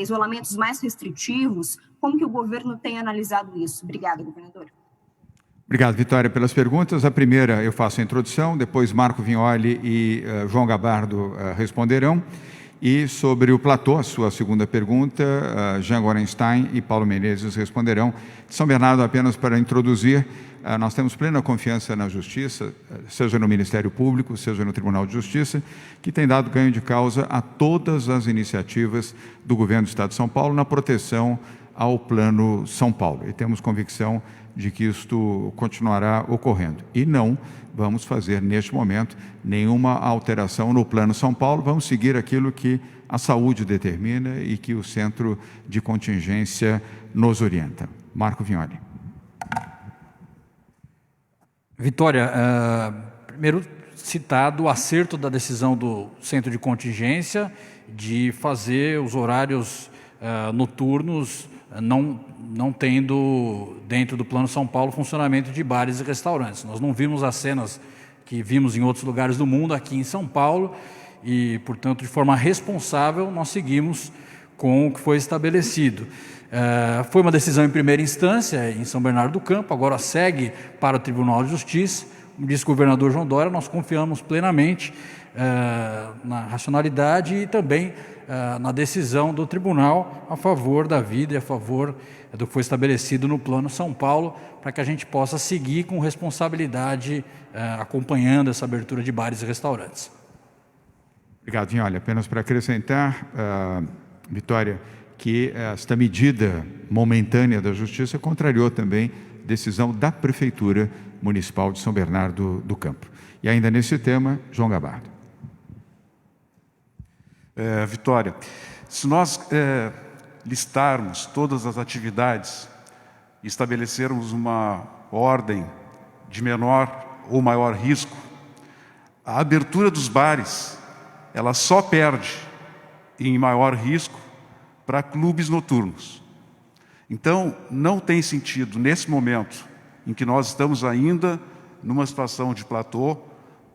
isolamentos mais restritivos? Como que o governo tem analisado isso? Obrigada, governador. Obrigado, Vitória, pelas perguntas. A primeira eu faço a introdução, depois Marco Vignoli e João Gabardo responderão. E sobre o platô, a sua segunda pergunta, Jean Gorenstein e Paulo Menezes responderão. São Bernardo, apenas para introduzir, nós temos plena confiança na Justiça, seja no Ministério Público, seja no Tribunal de Justiça, que tem dado ganho de causa a todas as iniciativas do Governo do Estado de São Paulo na proteção ao Plano São Paulo. E temos convicção de que isto continuará ocorrendo. E não vamos fazer, neste momento, nenhuma alteração no Plano São Paulo. Vamos seguir aquilo que a saúde determina e que o Centro de Contingência nos orienta. Marco Vignoli. Vitória, primeiro citado o acerto da decisão do Centro de Contingência de fazer os horários noturnos não tendo dentro do Plano São Paulo funcionamento de bares e restaurantes. Nós não vimos as cenas que vimos em outros lugares do mundo aqui em São Paulo e, portanto, de forma responsável, nós seguimos com o que foi estabelecido. Foi uma decisão em primeira instância em São Bernardo do Campo, agora segue para o Tribunal de Justiça. Como disse o governador João Dória, nós confiamos plenamente na racionalidade e também na decisão do tribunal a favor da vida e a favor do que foi estabelecido no Plano São Paulo, para que a gente possa seguir com responsabilidade acompanhando essa abertura de bares e restaurantes. Obrigado, Vignoli. Apenas para acrescentar, Vitória, que esta medida momentânea da Justiça contrariou também decisão da Prefeitura Municipal de São Bernardo do Campo. E ainda nesse tema, João Gabardo. Vitória, se nós listarmos todas as atividades e estabelecermos uma ordem de menor ou maior risco, a abertura dos bares, ela só perde em maior risco para clubes noturnos. Então, não tem sentido, nesse momento em que nós estamos ainda numa situação de platô,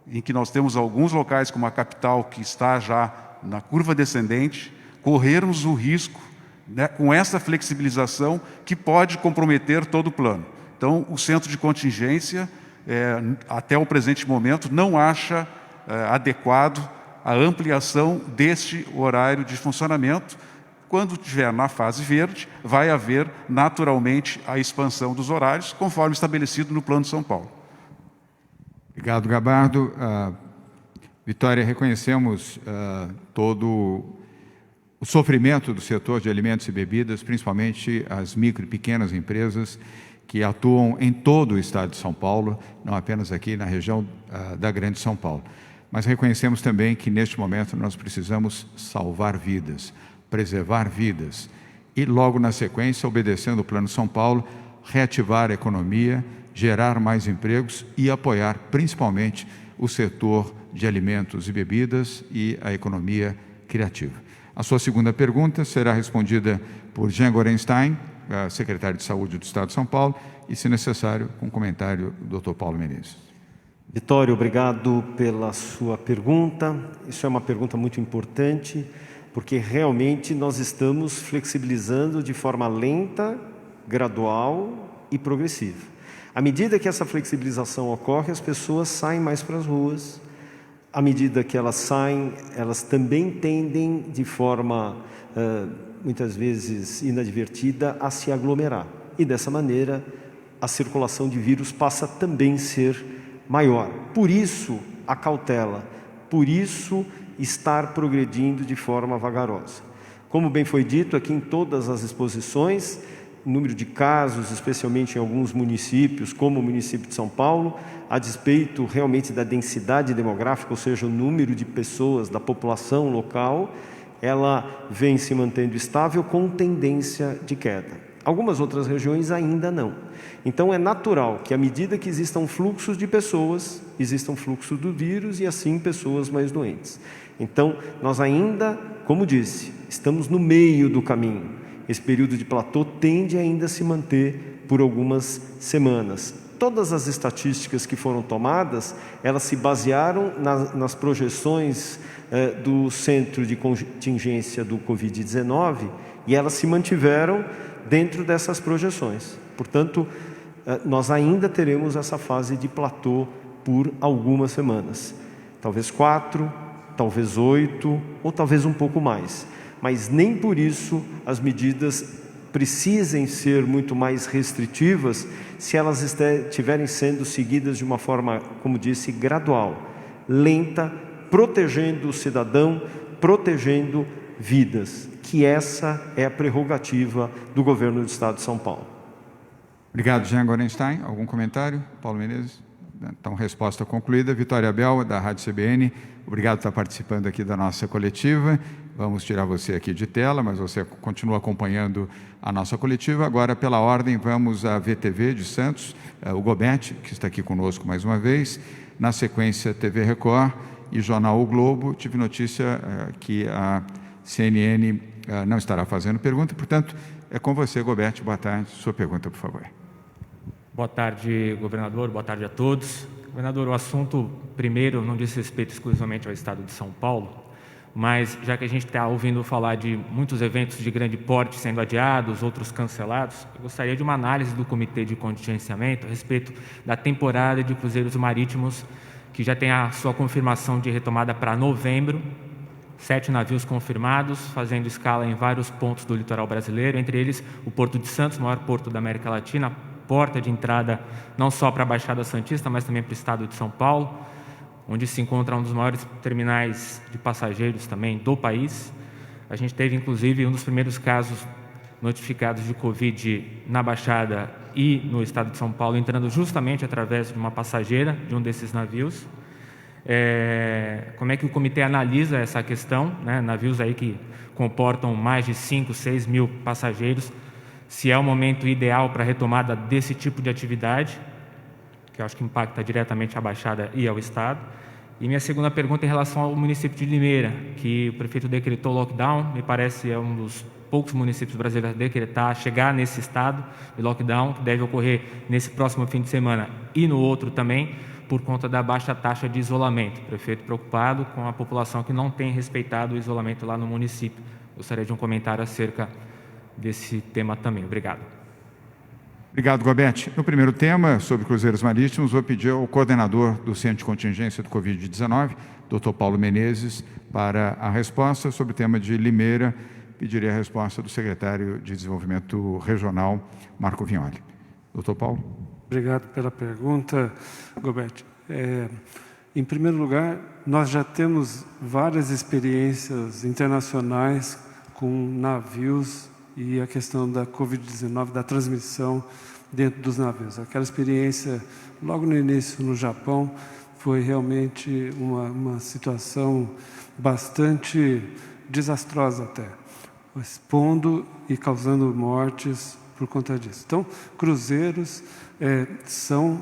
em que nós temos alguns locais, como a capital, que está já na curva descendente, corrermos o risco, né, com essa flexibilização que pode comprometer todo o plano. Então, o Centro de Contingência, até o presente momento, não acha adequado a ampliação deste horário de funcionamento. Quando estiver na fase verde, vai haver naturalmente a expansão dos horários, conforme estabelecido no Plano de São Paulo. Obrigado, Gabardo. Vitória, reconhecemos todo o sofrimento do setor de alimentos e bebidas, principalmente as micro e pequenas empresas que atuam em todo o estado de São Paulo, não apenas aqui na região da Grande São Paulo. Mas reconhecemos também que, neste momento, nós precisamos salvar vidas, preservar vidas e, logo na sequência, obedecendo o Plano São Paulo, reativar a economia, gerar mais empregos e apoiar, principalmente, o setor de alimentos e bebidas e a economia criativa. A sua segunda pergunta será respondida por Jean Gorenstein, secretário de Saúde do Estado de São Paulo, e, se necessário, com comentário do Dr. Paulo Menezes. Vitório, obrigado pela sua pergunta. Isso é uma pergunta muito importante, porque realmente nós estamos flexibilizando de forma lenta, gradual e progressiva. À medida que essa flexibilização ocorre, as pessoas saem mais para as ruas. À medida que elas saem, elas também tendem, de forma muitas vezes inadvertida, a se aglomerar. E dessa maneira, a circulação de vírus passa também a ser maior. Por isso, a cautela. Por isso, estar progredindo de forma vagarosa. Como bem foi dito aqui em todas as exposições, o número de casos, especialmente em alguns municípios, como o município de São Paulo, a despeito realmente da densidade demográfica, ou seja, o número de pessoas, da população local, ela vem se mantendo estável com tendência de queda. Algumas outras regiões ainda não. Então é natural que à medida que existam fluxos de pessoas, existam fluxos do vírus e assim pessoas mais doentes. Então nós ainda, como disse, estamos no meio do caminho. Esse período de platô tende ainda a se manter por algumas semanas. Todas as estatísticas que foram tomadas, elas se basearam nas projeções do Centro de Contingência do Covid-19 e elas se mantiveram dentro dessas projeções. Portanto, nós ainda teremos essa fase de platô por algumas semanas. Talvez 4, talvez 8 ou talvez um pouco mais. Mas nem por isso as medidas precisem ser muito mais restritivas se elas estiverem sendo seguidas de uma forma, como disse, gradual, lenta, protegendo o cidadão, protegendo vidas, que essa é a prerrogativa do governo do Estado de São Paulo. Obrigado, Jean Gorenstein. Algum comentário? Paulo Menezes? Então, resposta concluída. Vitória Abel, da Rádio CBN, obrigado por estar participando aqui da nossa coletiva. Vamos tirar você aqui de tela, mas você continua acompanhando a nossa coletiva. Agora, pela ordem, vamos à VTV de Santos, o Gobete, que está aqui conosco mais uma vez. Na sequência, TV Record e Jornal O Globo. Tive notícia que a CNN não estará fazendo pergunta, portanto, é com você, Gobete. Boa tarde. Sua pergunta, por favor. Boa tarde, governador. Boa tarde a todos. Governador, o assunto, primeiro, não diz respeito exclusivamente ao Estado de São Paulo, mas já que a gente está ouvindo falar de muitos eventos de grande porte sendo adiados, outros cancelados, eu gostaria de uma análise do Comitê de Contingenciamento a respeito da temporada de cruzeiros marítimos, que já tem a sua confirmação de retomada para novembro. 7 navios confirmados, fazendo escala em vários pontos do litoral brasileiro, entre eles o Porto de Santos, maior porto da América Latina, porta de entrada não só para a Baixada Santista, mas também para o estado de São Paulo, onde se encontra um dos maiores terminais de passageiros também do país. A gente teve, inclusive, um dos primeiros casos notificados de Covid na Baixada e no estado de São Paulo, entrando justamente através de uma passageira de um desses navios. Como é que o comitê analisa essa questão, né? Navios aí que comportam mais de 5, 6 mil passageiros, se é o momento ideal para a retomada desse tipo de atividade, que eu acho que impacta diretamente a Baixada e ao Estado. E minha segunda pergunta é em relação ao município de Limeira, que o prefeito decretou lockdown, me parece é um dos poucos municípios brasileiros a decretar, chegar nesse estado de lockdown, que deve ocorrer nesse próximo fim de semana e no outro também, por conta da baixa taxa de isolamento. O prefeito preocupado com a população que não tem respeitado o isolamento lá no município. Gostaria de um comentário acerca desse tema também. Obrigado. Obrigado, Gobete. No primeiro tema, sobre cruzeiros marítimos, vou pedir ao coordenador do Centro de Contingência do Covid-19, Dr. Paulo Menezes, para a resposta sobre o tema de Limeira. Pedirei a resposta do secretário de Desenvolvimento Regional, Marco Vignoli. Dr. Paulo. Obrigado pela pergunta, Gobete. Em primeiro lugar, nós já temos várias experiências internacionais com navios e a questão da Covid-19, da transmissão dentro dos navios. Aquela experiência, logo no início no Japão, foi realmente uma situação bastante desastrosa até, expondo e causando mortes por conta disso. Então, cruzeiros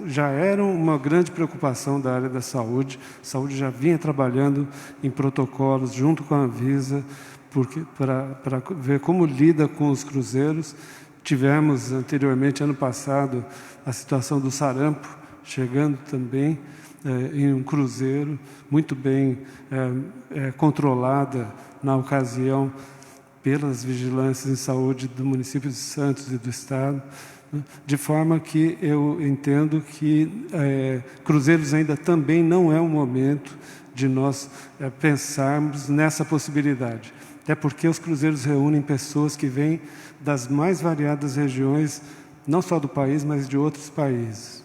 já eram uma grande preocupação da área da saúde. A saúde já vinha trabalhando em protocolos junto com a Anvisa, para ver como lida com os cruzeiros. Tivemos anteriormente, ano passado, a situação do sarampo, chegando também em um cruzeiro, muito bem controlada na ocasião pelas vigilâncias em saúde do município de Santos e do Estado, de forma que eu entendo que cruzeiros ainda também não é o momento de nós pensarmos nessa possibilidade. Até porque os cruzeiros reúnem pessoas que vêm das mais variadas regiões, não só do país, mas de outros países.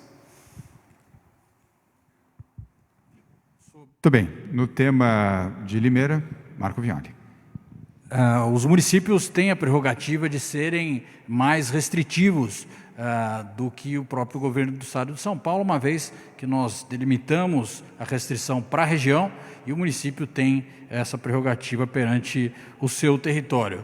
Muito bem. No tema de Limeira, Marco Vignoli. Os municípios têm a prerrogativa de serem mais restritivos do que o próprio governo do Estado de São Paulo, uma vez que nós delimitamos a restrição para a região e o município tem essa prerrogativa perante o seu território.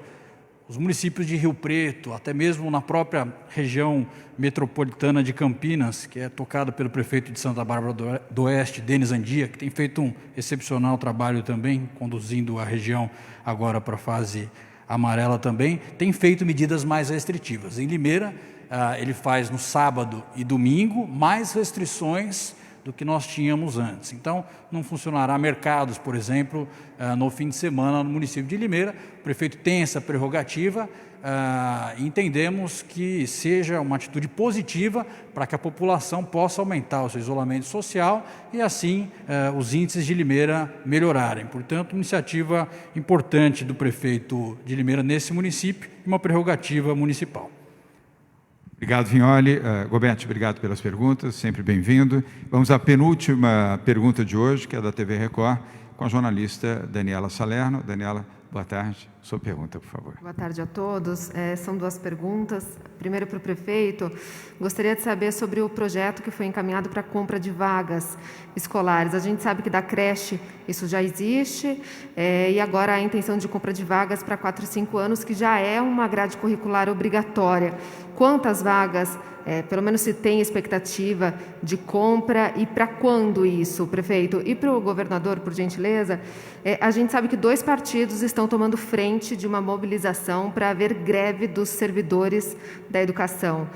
os municípios de Rio Preto, até mesmo na própria região metropolitana de Campinas, que é tocada pelo prefeito de Santa Bárbara do Oeste, Denis Andia, que tem feito um excepcional trabalho também, conduzindo a região agora para a fase amarela também, tem feito medidas mais restritivas. Em Limeira, ele faz no sábado e domingo mais restrições do que nós tínhamos antes. Então, não funcionará mercados, por exemplo, no fim de semana no município de Limeira. O prefeito tem essa prerrogativa e entendemos que seja uma atitude positiva para que a população possa aumentar o seu isolamento social e, assim, os índices de Limeira melhorarem. Portanto, iniciativa importante do prefeito de Limeira nesse município e uma prerrogativa municipal. Obrigado, Vignoli. Gobetti, obrigado pelas perguntas, sempre bem-vindo. Vamos à penúltima pergunta de hoje, que é da TV Record, com a jornalista Daniela Salerno. Daniela, boa tarde. Sua pergunta, por favor. Boa tarde a todos. São duas perguntas. Primeiro, para o prefeito, gostaria de saber sobre o projeto que foi encaminhado para a compra de vagas escolares. A gente sabe que da creche isso já existe, e agora a intenção de compra de vagas para 4 e 5 anos, que já é uma grade curricular obrigatória. Quantas vagas, pelo menos se tem expectativa de compra e para quando isso, prefeito? E para o governador, por gentileza, a gente sabe que 2 partidos estão tomando frente de uma mobilização para haver greve dos servidores da educação.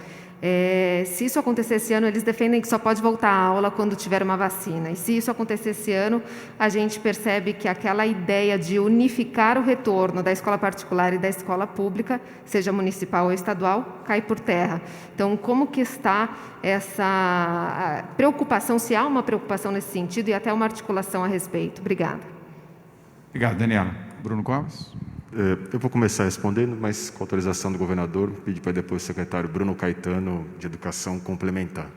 Se isso acontecer esse ano, eles defendem que só pode voltar à aula quando tiver uma vacina. E se isso acontecer esse ano, a gente percebe que aquela ideia de unificar o retorno da escola particular e da escola pública, seja municipal ou estadual, cai por terra. Então, como que está essa preocupação, se há uma preocupação nesse sentido e até uma articulação a respeito? Obrigada. Obrigado, Daniela. Bruno Covas. Eu vou começar respondendo, mas com autorização do governador, pedir para depois o secretário Bruno Caetano, de Educação, complementar.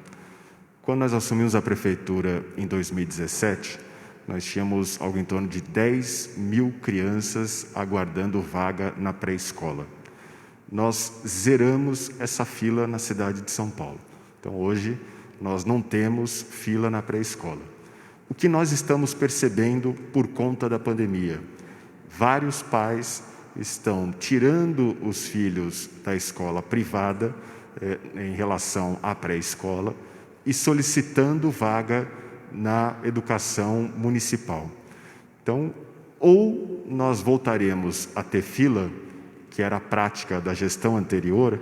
Quando nós assumimos a prefeitura em 2017, nós tínhamos algo em torno de 10 mil crianças aguardando vaga na pré-escola. Nós zeramos essa fila na cidade de São Paulo. Então, hoje, nós não temos fila na pré-escola. O que nós estamos percebendo por conta da pandemia? Vários pais estão tirando os filhos da escola privada em relação à pré-escola e solicitando vaga na educação municipal. Então, ou nós voltaremos a ter fila, que era a prática da gestão anterior,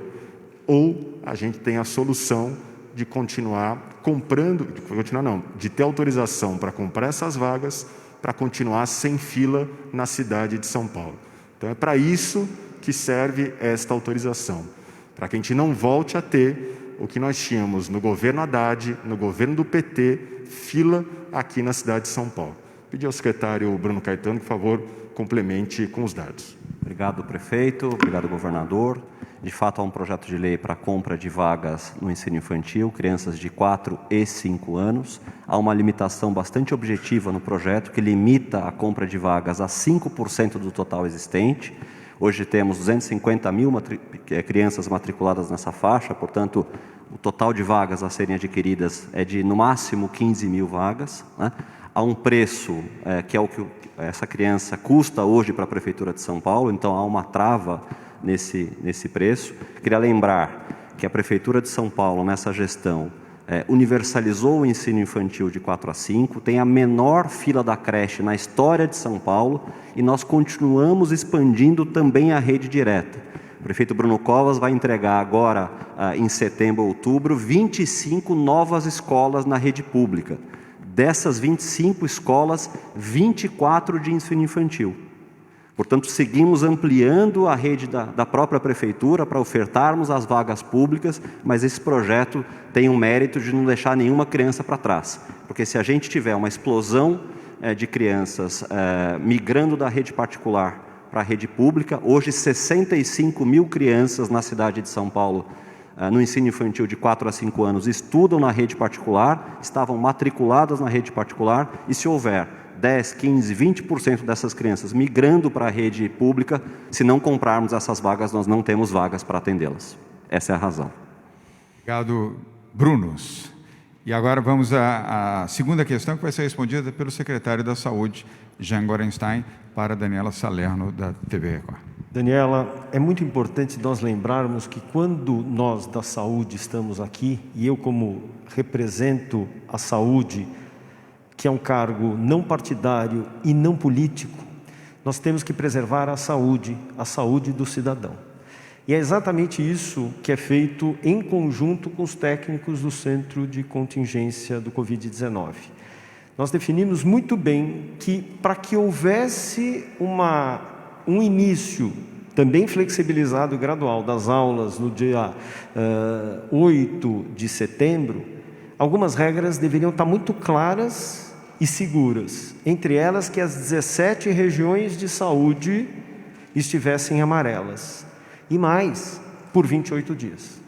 ou a gente tem a solução de continuar comprando, de ter autorização para comprar essas vagas, para continuar sem fila na cidade de São Paulo. Então, é para isso que serve esta autorização, para que a gente não volte a ter o que nós tínhamos no governo Haddad, no governo do PT, fila aqui na cidade de São Paulo. Pedir ao secretário Bruno Caetano, por favor, complemente com os dados. Obrigado, prefeito. Obrigado, governador. De fato, há um projeto de lei para a compra de vagas no ensino infantil, crianças de 4 e 5 anos. Há uma limitação bastante objetiva no projeto, que limita a compra de vagas a 5% do total existente. Hoje temos 250 mil crianças matriculadas nessa faixa, portanto, o total de vagas a serem adquiridas é de, no máximo, 15 mil vagas, né? Há um preço que é o que essa criança custa hoje para a Prefeitura de São Paulo, então há uma trava nesse preço. Queria lembrar que a Prefeitura de São Paulo, nessa gestão, universalizou o ensino infantil de 4 a 5, tem a menor fila da creche na história de São Paulo e nós continuamos expandindo também a rede direta. O prefeito Bruno Covas vai entregar agora, em setembro ou outubro, 25 novas escolas na rede pública. Dessas 25 escolas, 24 de ensino infantil. Portanto, seguimos ampliando a rede da própria prefeitura para ofertarmos as vagas públicas, mas esse projeto tem um mérito de não deixar nenhuma criança para trás. Porque se a gente tiver uma explosão de crianças migrando da rede particular para a rede pública, hoje 65 mil crianças na cidade de São Paulo, no ensino infantil de 4 a 5 anos, estudam na rede particular, estavam matriculadas na rede particular, e se houver 10, 15, 20% dessas crianças migrando para a rede pública, se não comprarmos essas vagas, nós não temos vagas para atendê-las. Essa é a razão. Obrigado, Brunos. E agora vamos à segunda questão, que vai ser respondida pelo secretário da Saúde, Jean Gorenstein, para Daniela Salerno, da TV Record. Daniela, é muito importante nós lembrarmos que quando nós da saúde estamos aqui, e eu como represento a saúde, que é um cargo não partidário e não político, nós temos que preservar a saúde do cidadão. E é exatamente isso que é feito em conjunto com os técnicos do Centro de Contingência do Covid-19. Nós definimos muito bem que, para que houvesse um início também flexibilizado e gradual das aulas no dia 8 de setembro, algumas regras deveriam estar muito claras e seguras. Entre elas, que as 17 regiões de saúde estivessem amarelas. E mais, por 28 dias.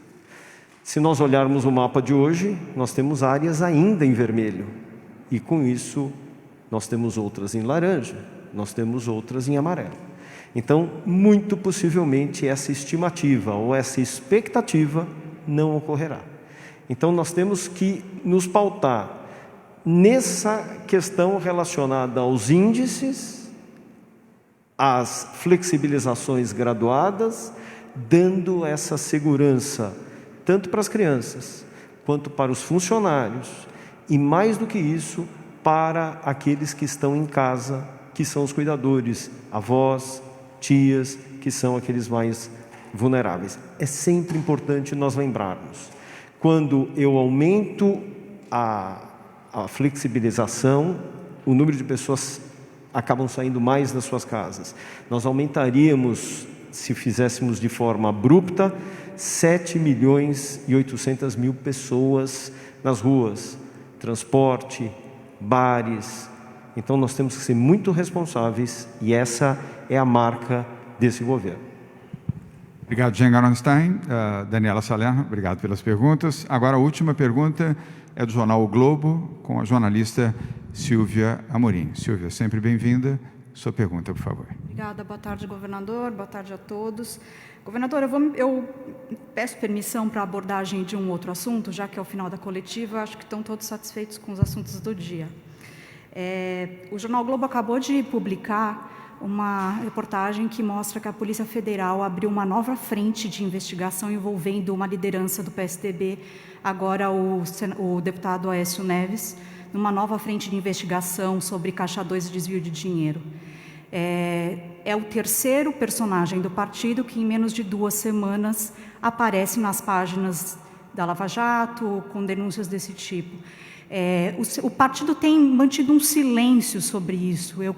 Se nós olharmos o mapa de hoje, nós temos áreas ainda em vermelho. E com isso, nós temos outras em laranja, nós temos outras em amarelo. Então, muito possivelmente, essa estimativa ou essa expectativa não ocorrerá. Então, nós temos que nos pautar nessa questão relacionada aos índices, às flexibilizações graduadas, dando essa segurança tanto para as crianças quanto para os funcionários e, mais do que isso, para aqueles que estão em casa, que são os cuidadores, avós, tias, que são aqueles mais vulneráveis. É sempre importante nós lembrarmos, quando eu aumento a flexibilização, o número de pessoas acabam saindo mais das suas casas. Nós aumentaríamos, se fizéssemos de forma abrupta, 7.800.000 pessoas nas ruas, transporte, bares. Então nós temos que ser muito responsáveis e essa é a marca desse governo. Obrigado, Jean Garonstein. Daniela Salerno, obrigado pelas perguntas. Agora a última pergunta é do jornal O Globo, com a jornalista Silvia Amorim. Silvia, sempre bem-vinda. Sua pergunta, por favor. Obrigada, boa tarde, governador, boa tarde a todos. Governador, eu peço permissão para a abordagem de um outro assunto, já que é o final da coletiva, acho que estão todos satisfeitos com os assuntos do dia. O jornal o Globo acabou de publicar uma reportagem que mostra que a Polícia Federal abriu uma nova frente de investigação envolvendo uma liderança do PSDB, agora o deputado Aécio Neves, numa nova frente de investigação sobre Caixa 2 e desvio de dinheiro. É o terceiro personagem do partido que, em menos de 2 semanas, aparece nas páginas da Lava Jato, com denúncias desse tipo. O partido tem mantido um silêncio sobre isso. Eu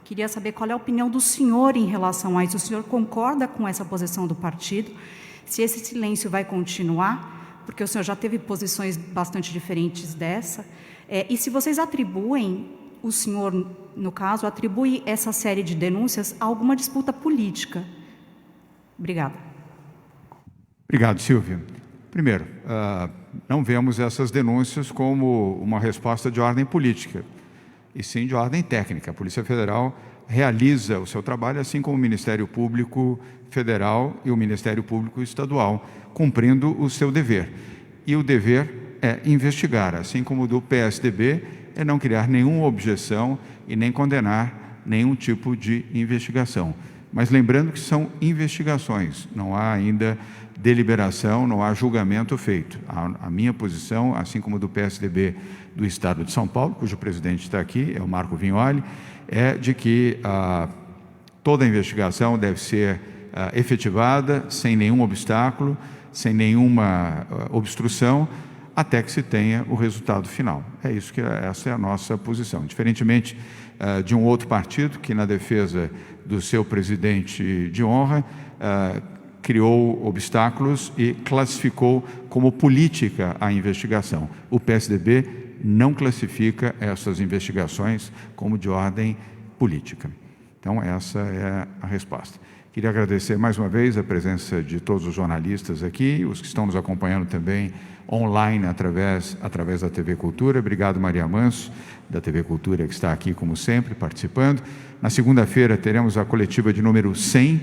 queria saber qual é a opinião do senhor em relação a isso. O senhor concorda com essa posição do partido? Se esse silêncio vai continuar, porque o senhor já teve posições bastante diferentes dessa, e se vocês atribuem, o senhor, no caso, atribui essa série de denúncias a alguma disputa política. Obrigada. Obrigado, Silvia. Primeiro, não vemos essas denúncias como uma resposta de ordem política, e sim de ordem técnica. A Polícia Federal realiza o seu trabalho, assim como o Ministério Público Federal e o Ministério Público Estadual, cumprindo o seu dever. E o dever é investigar, assim como o do PSDB, é não criar nenhuma objeção e nem condenar nenhum tipo de investigação. Mas lembrando que são investigações, não há ainda deliberação, não há julgamento feito. A minha posição, assim como do PSDB do Estado de São Paulo, cujo presidente está aqui, é o Marco Vignoli, é de que toda a investigação deve ser efetivada sem nenhum obstáculo, sem nenhuma obstrução, até que se tenha o resultado final. Essa é a nossa posição. Diferentemente de um outro partido que, na defesa do seu presidente de honra, criou obstáculos e classificou como política a investigação. O PSDB não classifica essas investigações como de ordem política. Então, essa é a resposta. Queria agradecer mais uma vez a presença de todos os jornalistas aqui, os que estão nos acompanhando também online através da TV Cultura. Obrigado, Maria Manso, da TV Cultura, que está aqui, como sempre, participando. Na segunda-feira teremos a coletiva de número 100,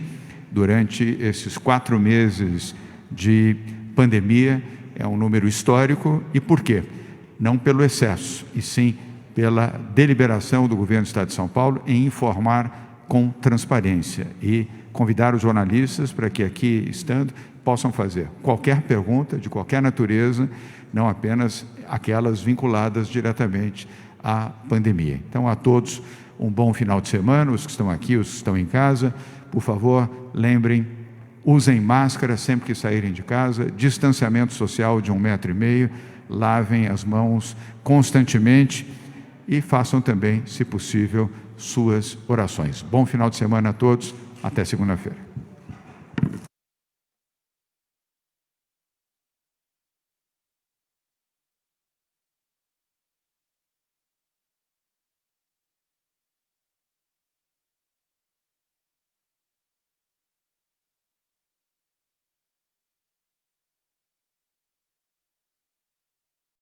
durante esses 4 meses de pandemia. É um número histórico. E por quê? Não pelo excesso, e sim pela deliberação do Governo do Estado de São Paulo em informar com transparência. E convidar os jornalistas para que aqui, estando, possam fazer qualquer pergunta, de qualquer natureza, não apenas aquelas vinculadas diretamente à pandemia. Então, a todos, um bom final de semana, os que estão aqui, os que estão em casa. Por favor, lembrem, usem máscara sempre que saírem de casa, distanciamento social de 1,5 metro, lavem as mãos constantemente e façam também, se possível, suas orações. Bom final de semana a todos, até segunda-feira.